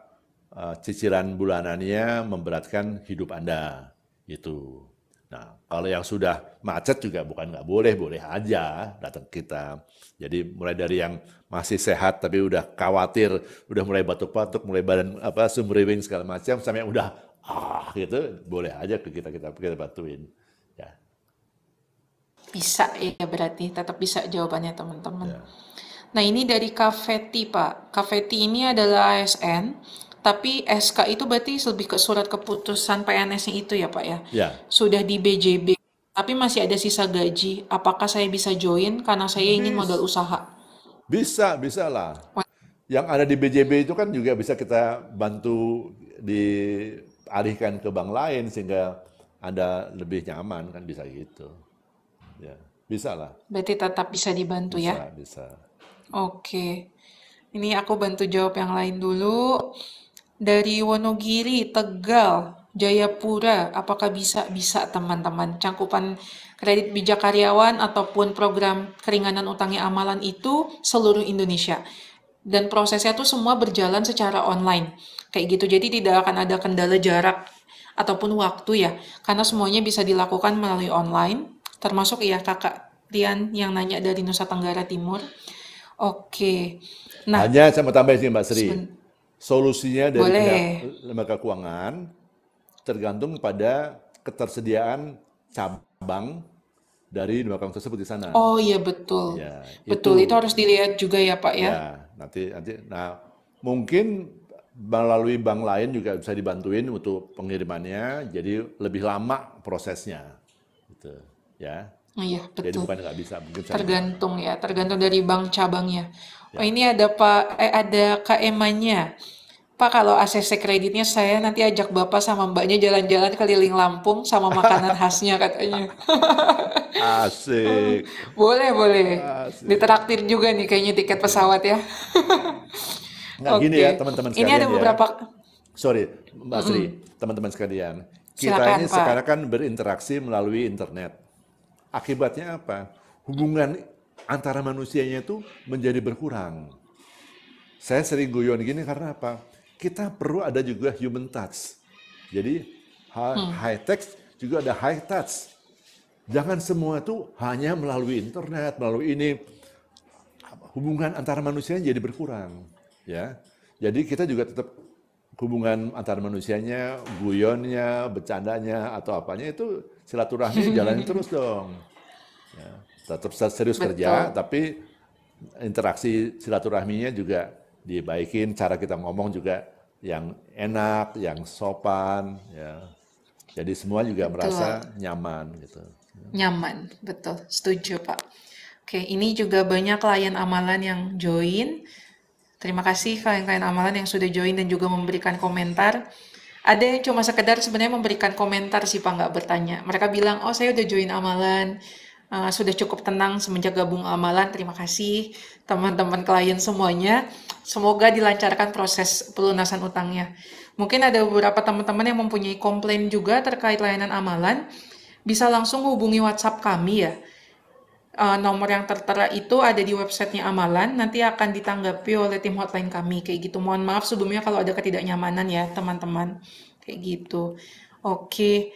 cicilan bulanannya memberatkan hidup Anda. Gitu. Nah, kalau yang sudah macet juga bukan nggak boleh, boleh aja datang ke kita. Jadi mulai dari yang masih sehat tapi udah khawatir, udah mulai batuk-batuk, mulai badan sumringing segala macam, sampai yang udah gitu, boleh aja ke kita bantuin. Ya. Bisa ya berarti, tetap bisa jawabannya teman-teman. Ya. Nah ini dari Kafeti Pak. Kafeti ini adalah ASN, tapi SK itu berarti lebih ke surat keputusan PNS-nya itu ya Pak ya? Ya. Sudah di BJB, tapi masih ada sisa gaji. Apakah saya bisa join karena saya ingin modal usaha? Bisa lah. Yang ada di BJB itu kan juga bisa kita bantu dialihkan ke bank lain sehingga Anda lebih nyaman, kan bisa gitu. Ya, bisa lah. Berarti tetap bisa dibantu ya? Bisa. Oke. Ini aku bantu jawab yang lain dulu. Dari Wonogiri, Tegal, Jayapura, apakah bisa teman-teman? Cangkupan kredit bijak karyawan ataupun program keringanan utangnya amalan itu seluruh Indonesia. Dan prosesnya tuh semua berjalan secara online. Kayak gitu, jadi tidak akan ada kendala jarak ataupun waktu ya. Karena semuanya bisa dilakukan melalui online, termasuk ya Kakak Rian yang nanya dari Nusa Tenggara Timur. Oke, nah Hanya saya mau tambahin sih Mbak Sri, seben- solusinya dari pihak boleh. lembaga keuangan tergantung pada ketersediaan cabang dari lembaga keuangan tersebut di sana. Oh iya betul. Ya, Betul, itu itu harus dilihat juga ya Pak ya. ya nanti nah mungkin melalui bank lain juga bisa dibantuin untuk pengirimannya, jadi lebih lama prosesnya, gitu ya. Oh iya, Jadi betul. bukan nggak bisa, mungkin bisa lebih lama. Tergantung ya, tergantung dari bank cabangnya. Oh Ya. ini ada ada Kak Emanya. Pak, kalau ACC kreditnya saya nanti ajak Bapak sama Mbaknya jalan-jalan keliling Lampung sama makanan khasnya katanya. Asik, Boleh, boleh. asik. Ditraktir juga nih kayaknya tiket Oke. pesawat ya. Nggak gini ya Oke. teman-teman Ini sekalian ada ya. beberapa. Sorry, Mbak Sri, teman-teman sekalian. Kita Silakan, ini Pak. sekarang kan berinteraksi melalui internet. Akibatnya apa? Hubungan antara manusianya itu menjadi berkurang. Saya sering guyon gini karena apa? Kita perlu ada juga human touch. Jadi high tech juga ada high touch. Jangan semua itu hanya melalui internet, melalui ini. Hubungan antara manusianya jadi berkurang. Ya, jadi kita juga tetap hubungan antar manusianya, guyonnya, bercandanya atau apanya itu silaturahmi jalanin terus dong. Ya, tetap serius kerja, Betul. tapi interaksi silaturahminya juga dibaikin, cara kita ngomong juga yang enak, yang sopan, ya. Jadi semua juga Betul. merasa nyaman gitu. Nyaman. Betul. Setuju, Pak. Oke, ini juga banyak klien amalan yang join. Terima kasih klien-klien amalan yang sudah join dan juga memberikan komentar. Ada yang cuma sekedar sebenarnya memberikan komentar sih Pak, nggak bertanya. Mereka bilang, oh saya udah join amalan, sudah cukup tenang semenjak gabung amalan. Terima kasih teman-teman klien semuanya. Semoga dilancarkan proses pelunasan utangnya. Mungkin ada beberapa teman-teman yang mempunyai komplain juga terkait layanan amalan. Bisa langsung hubungi WhatsApp kami ya. Nomor yang tertera itu ada di websitenya amalan, nanti akan ditanggapi oleh tim hotline kami, kayak gitu. Mohon maaf sebelumnya kalau ada ketidaknyamanan ya, teman-teman. Kayak gitu. Oke,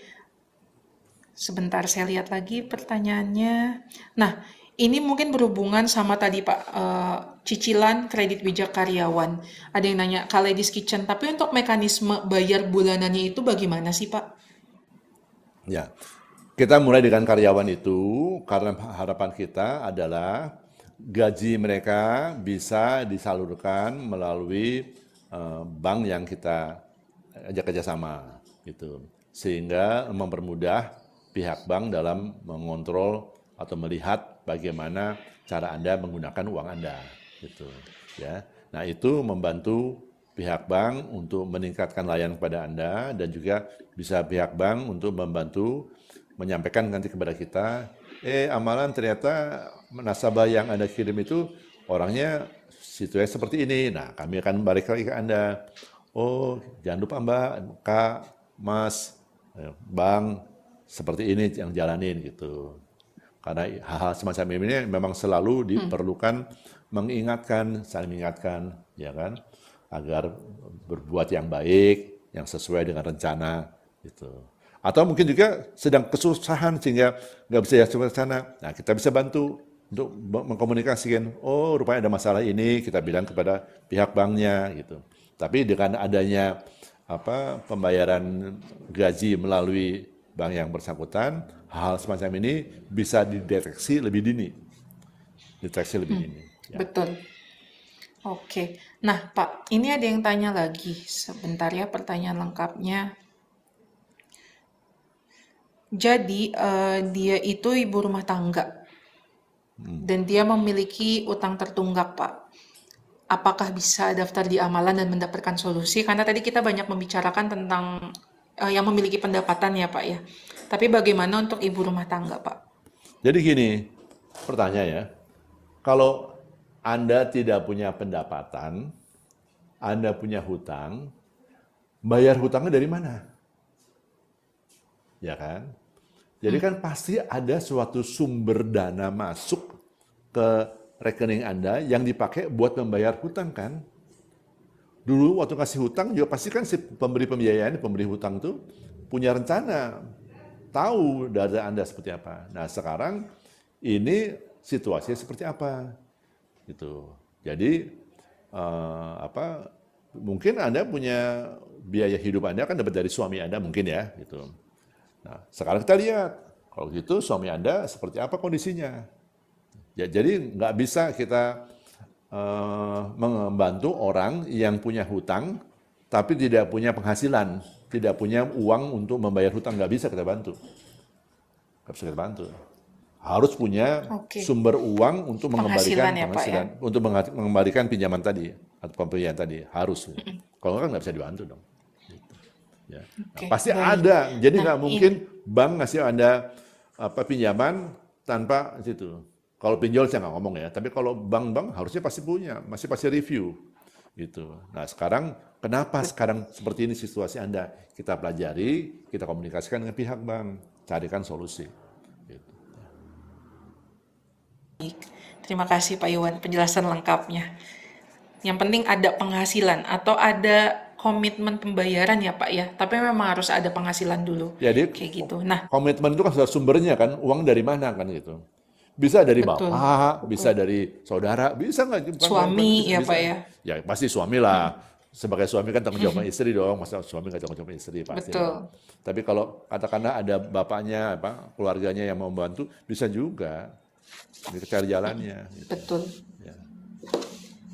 sebentar saya lihat lagi pertanyaannya. Nah, ini mungkin berhubungan sama tadi Pak, cicilan kredit bijak karyawan. Ada yang nanya Kaledis Kitchen, tapi untuk mekanisme bayar bulanannya itu bagaimana sih Pak? Ya, kita mulai dengan karyawan itu karena harapan kita adalah gaji mereka bisa disalurkan melalui bank yang kita ajak kerjasama gitu, sehingga mempermudah pihak bank dalam mengontrol atau melihat bagaimana cara Anda menggunakan uang Anda gitu ya. Nah, itu membantu pihak bank untuk meningkatkan layanan kepada Anda dan juga bisa pihak bank untuk membantu menyampaikan nanti kepada kita, amalan ternyata nasabah yang Anda kirim itu orangnya situasi seperti ini. Nah, kami akan balik lagi ke Anda. Oh, jangan lupa Mbak, Kak, Mas, Bang, seperti ini yang jalanin gitu. Karena hal-hal semacam ini memang selalu diperlukan mengingatkan, saling mengingatkan, ya kan, agar berbuat yang baik, yang sesuai dengan rencana, gitu. Atau mungkin juga sedang kesusahan sehingga nggak bisa ya ke sana. Nah, kita bisa bantu untuk mengkomunikasikan, oh rupanya ada masalah ini, kita bilang kepada pihak banknya, gitu. Tapi dengan adanya pembayaran gaji melalui bank yang bersangkutan, hal semacam ini bisa dideteksi lebih dini. Deteksi lebih dini. Ya. Betul. Oke. Nah, Pak, ini ada yang tanya lagi. Sebentar ya pertanyaan lengkapnya. Jadi, dia itu ibu rumah tangga dan dia memiliki utang tertunggak, Pak. Apakah bisa daftar di amalan dan mendapatkan solusi? Karena tadi kita banyak membicarakan tentang yang memiliki pendapatan ya, Pak ya. Tapi bagaimana untuk ibu rumah tangga, Pak? Jadi gini, pertanyaan ya, kalau Anda tidak punya pendapatan, Anda punya hutang, bayar hutangnya dari mana? ya kan? Jadi kan pasti ada suatu sumber dana masuk ke rekening Anda yang dipakai buat membayar hutang kan? Dulu waktu kasih hutang juga pasti kan si pemberi pembiayaan, pemberi hutang itu punya rencana, tahu dana Anda seperti apa. Nah sekarang ini situasinya seperti apa, gitu. Jadi mungkin Anda punya biaya hidup Anda kan dapat dari suami Anda mungkin ya, gitu. Nah sekarang kita lihat, kalau gitu suami Anda seperti apa kondisinya. Ya, jadi nggak bisa kita membantu orang yang punya hutang tapi tidak punya penghasilan, tidak punya uang untuk membayar hutang, nggak bisa kita bantu. Nggak bisa kita bantu. Harus punya sumber uang untuk mengembalikan penghasilan, ya, untuk mengembalikan pinjaman tadi atau pemberian tadi, harus. Kalau nggak bisa dibantu dong. Gitu. Ya. Nah, pasti ada, jadi nggak mungkin bank ngasih Anda pinjaman tanpa situ. Kalau pinjol saya nggak ngomong ya, tapi kalau bank-bank harusnya pasti punya, masih pasti review, gitu. Nah sekarang kenapa sekarang seperti ini situasi Anda? Kita pelajari, kita komunikasikan dengan pihak bank, carikan solusi. Gitu. Terima kasih Pak Iwan penjelasan lengkapnya. Yang penting ada penghasilan atau ada komitmen pembayaran ya Pak ya, tapi memang harus ada penghasilan dulu. Jadi kayak gitu. Nah komitmen itu kan sudah sumbernya kan, uang dari mana kan gitu. Bisa dari bapak, bisa dari saudara, bisa nggak? Suami ya Pak ya? Ya pasti suami lah. Sebagai suami kan tanggung jawab istri dong, masa suami nggak tanggung jawab istri pasti. Betul. Tapi kalau katakanlah ada bapaknya, keluarganya yang mau membantu, bisa juga. Cari jalannya. Gitu. Betul. Ya.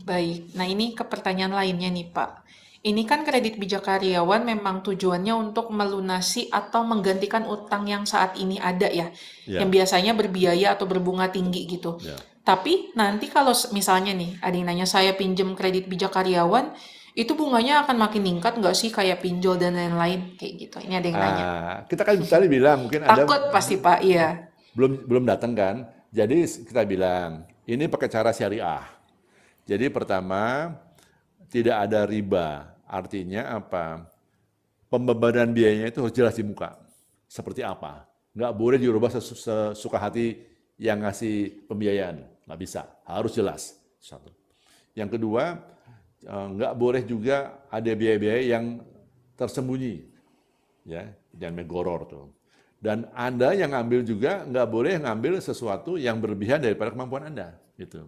Baik, nah ini ke pertanyaan lainnya nih Pak. Ini kan kredit bijak karyawan memang tujuannya untuk melunasi atau menggantikan utang yang saat ini ada ya, yang biasanya berbiaya atau berbunga tinggi gitu. Tapi nanti kalau misalnya nih, ada yang nanya saya pinjem kredit bijak karyawan, itu bunganya akan makin meningkat nggak sih kayak pinjol dan lain-lain kayak gitu? Ini ada yang nanya. Kita kan tadi bilang mungkin ada takut pasti Pak, iya. Belum datang kan, jadi kita bilang ini pakai cara syariah. Jadi pertama tidak ada riba. Artinya apa? Pembebanan biayanya itu harus jelas di muka. Seperti apa? Nggak boleh dirubah sesuka hati yang ngasih pembiayaan. Nggak bisa. Harus jelas. Satu. Yang kedua, nggak boleh juga ada biaya-biaya yang tersembunyi. Ya, jangan megoror tuh. Dan Anda yang ambil juga nggak boleh ngambil sesuatu yang berlebihan daripada kemampuan Anda. Gitu.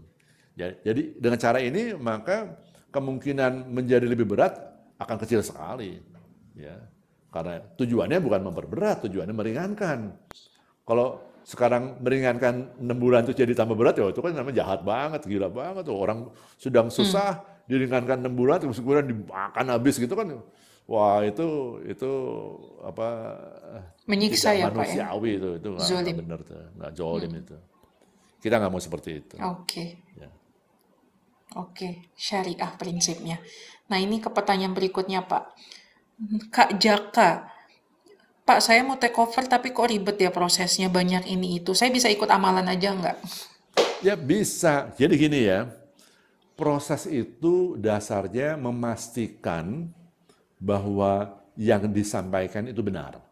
Jadi dengan cara ini maka kemungkinan menjadi lebih berat akan kecil sekali, ya. Karena tujuannya bukan memperberat, tujuannya meringankan. Kalau sekarang meringankan 6 bulan itu jadi tambah berat, ya itu kan namanya jahat banget, gila banget. Orang sedang susah, diringankan 6 bulan, terus kemudian dimakan habis gitu kan. Wah itu apa? Menyiksa ya Pak ya? Manusiawi itu nggak benar tuh, nggak zolim itu. Kita nggak mau seperti itu. Oke. Ya. Oke, syariah prinsipnya. Nah ini ke pertanyaan berikutnya Pak. Kak Jaka, Pak saya mau take over tapi kok ribet ya prosesnya, banyak ini itu. Saya bisa ikut amalan aja nggak? Ya bisa. Jadi gini ya, proses itu dasarnya memastikan bahwa yang disampaikan itu benar.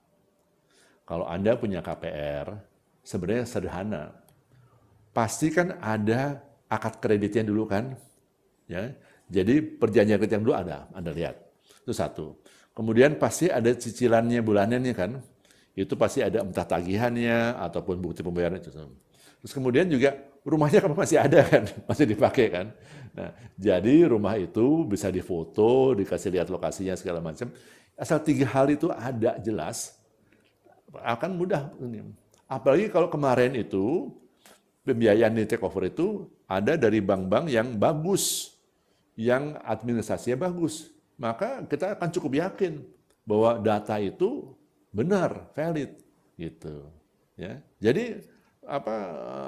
Kalau Anda punya KPR, sebenarnya sederhana. Pasti kan ada akad kreditnya dulu kan, ya. Jadi perjanjian kredit yang dulu ada, Anda lihat. Itu satu. Kemudian pasti ada cicilannya bulanannya kan. Itu pasti ada entah tagihannya ataupun bukti pembayaran itu. Terus kemudian juga rumahnya kan masih ada kan, masih dipakai kan. Nah, jadi rumah itu bisa difoto, dikasih lihat lokasinya segala macam. Asal 3 hal itu ada jelas, akan mudah. Apalagi kalau kemarin itu pembiayaan di take over itu ada dari bank-bank yang bagus, yang administrasinya bagus. Maka kita akan cukup yakin bahwa data itu benar, valid, gitu. Ya, jadi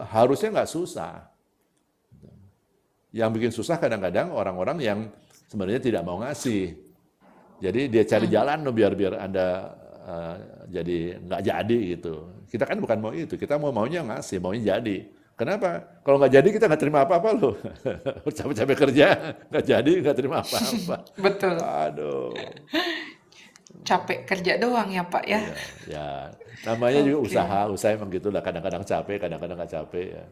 harusnya nggak susah. Yang bikin susah kadang-kadang orang-orang yang sebenarnya tidak mau ngasih. Jadi dia cari jalan biar Anda jadi nggak jadi gitu. Kita kan bukan mau itu, kita maunya ngasih, maunya jadi. Kenapa? Kalau nggak jadi kita nggak terima apa-apa loh. Capek-capek kerja, nggak jadi, nggak terima apa-apa. Betul. Aduh. capek kerja doang ya Pak ya. Iya, ya. Namanya juga Oke, usaha, usaha emang gitulah. Kadang-kadang capek, kadang-kadang nggak capek ya.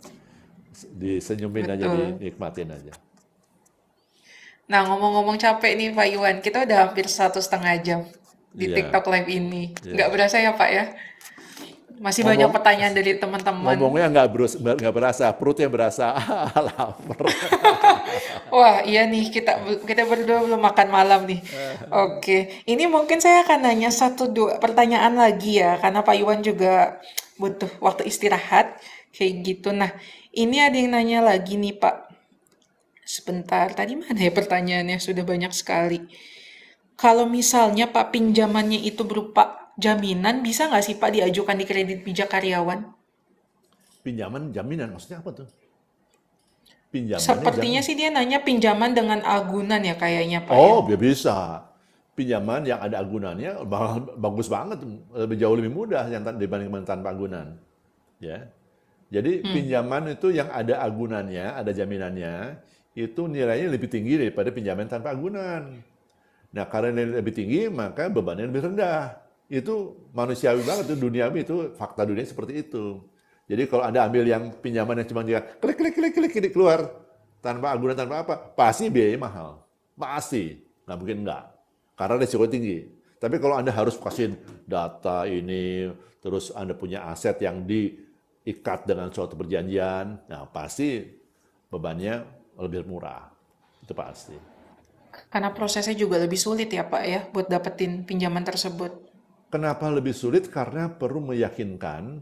Disenyumin aja, betul. dinikmatin aja. Nah, ngomong-ngomong capek nih Pak Iwan, kita udah hampir 1,5 jam di Iya, TikTok Live ini. Nggak iya. berasa ya Pak ya? Masih banyak Ngomong, pertanyaan dari teman-teman. ngomongnya nggak berasa, perutnya berasa lapar. Wah, iya nih kita kita berdua belum makan malam nih. Oke, ini mungkin saya akan nanya satu dua pertanyaan lagi ya, karena Pak Iwan juga butuh waktu istirahat kayak gitu. Nah, ini ada yang nanya lagi nih Pak. Sebentar, tadi mana ya pertanyaannya? Sudah banyak sekali. Kalau misalnya Pak pinjamannya itu berupa jaminan, bisa nggak sih Pak diajukan di kredit pijak karyawan? Pinjaman jaminan, maksudnya apa tuh? Pinjamannya Sepertinya jaminan. sih dia nanya pinjaman dengan agunan ya kayaknya Pak ya. Oh, ya bisa. Pinjaman yang ada agunannya bagus banget, lebih jauh lebih mudah yang dibandingkan tanpa agunan. Ya. Jadi pinjaman itu yang ada agunannya, ada jaminannya, itu nilainya lebih tinggi daripada pinjaman tanpa agunan. Nah, karena nilai lebih tinggi, maka bebannya lebih rendah. Itu manusiawi banget, itu duniawi, itu fakta dunia seperti itu. Jadi kalau Anda ambil yang pinjaman yang cuma dia klik, klik, klik, klik, klik, keluar, tanpa agunan, tanpa apa, pasti biayanya mahal. Pasti. Nggak mungkin enggak. Karena risiko tinggi. Tapi kalau Anda harus kasih data ini, terus Anda punya aset yang diikat dengan suatu perjanjian, nah pasti bebannya lebih murah. Itu pasti. Karena prosesnya juga lebih sulit ya Pak ya buat dapetin pinjaman tersebut. Kenapa lebih sulit? Karena perlu meyakinkan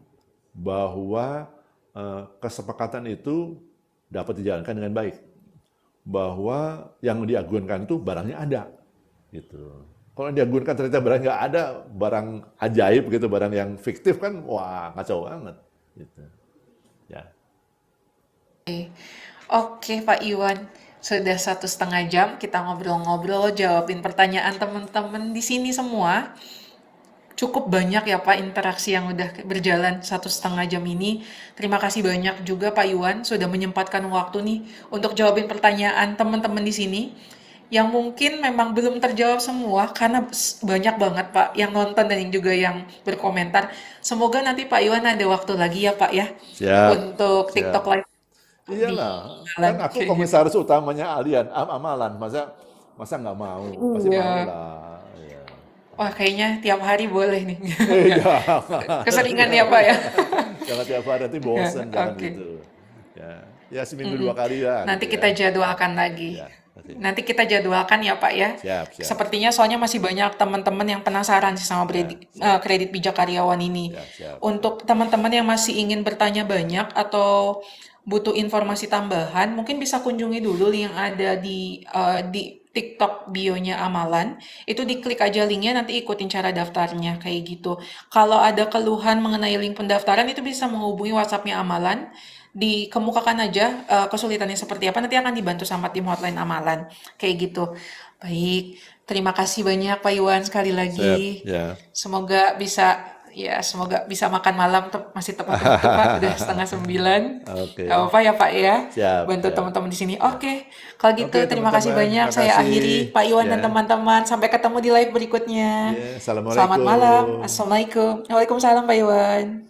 bahwa kesepakatan itu dapat dijalankan dengan baik. Bahwa yang diagunkan itu barangnya ada. Gitu. Kalau yang diagunkan ternyata barang nggak ada, barang ajaib gitu, barang yang fiktif kan, wah kacau banget. Gitu. Ya, Oke Pak Iwan, sudah 1,5 jam kita ngobrol-ngobrol, jawabin pertanyaan teman-teman di sini semua. Cukup banyak ya Pak interaksi yang udah berjalan 1,5 jam ini. Terima kasih banyak juga Pak Iwan sudah menyempatkan waktu nih untuk jawabin pertanyaan teman-teman di sini yang mungkin memang belum terjawab semua karena banyak banget Pak yang nonton dan yang juga yang berkomentar. Semoga nanti Pak Iwan ada waktu lagi ya Pak ya siap, untuk TikTok siap. Live di Iyalah, kan jalan aku kayak gitu. komisaris utamanya Alian, amalan. Masa masa nggak mau? Pasti mau Iya. lah. Ya. Wah, kayaknya tiap hari boleh nih. Nggak. Jangan, Keseringan ya Pak ya. jangan, jangan tiap hari nanti bosen, jangan Oke. gitu. Ya, ya seminggu Mm-mm. 2 kali lah Nanti gitu kita ya. jadwalkan lagi. Ya, nanti. Nanti kita jadwalkan ya Pak ya. Siap, siap. Sepertinya soalnya masih banyak teman-teman yang penasaran sih sama Ya, siap. kredit pijak karyawan ini. Siap, siap, siap. Untuk teman-teman yang masih ingin bertanya banyak atau butuh informasi tambahan, mungkin bisa kunjungi dulu link yang ada di TikTok bio-nya Amalan. Itu diklik aja linknya, nanti ikutin cara daftarnya kayak gitu. Kalau ada keluhan mengenai link pendaftaran itu bisa menghubungi WhatsApp-nya Amalan. Dikemukakan aja kesulitannya seperti apa, nanti akan dibantu sama tim hotline Amalan. Kayak gitu. Baik, terima kasih banyak Pak Iwan sekali Siap, lagi. ya. Semoga bisa makan malam masih tepat waktu Pak, udah 8:30. Gak Oke. apa-apa ya Pak ya, Siap, bantu siap. teman-teman di sini. Ya. Oke, kalau gitu Oke, terima kasih teman-teman, banyak. Saya makasih akhiri Pak Iwan dan ya. teman-teman. Sampai ketemu di live berikutnya. Ya, Selamat malam. assalamualaikum. Assalamualaikum. Waalaikumsalam Pak Iwan.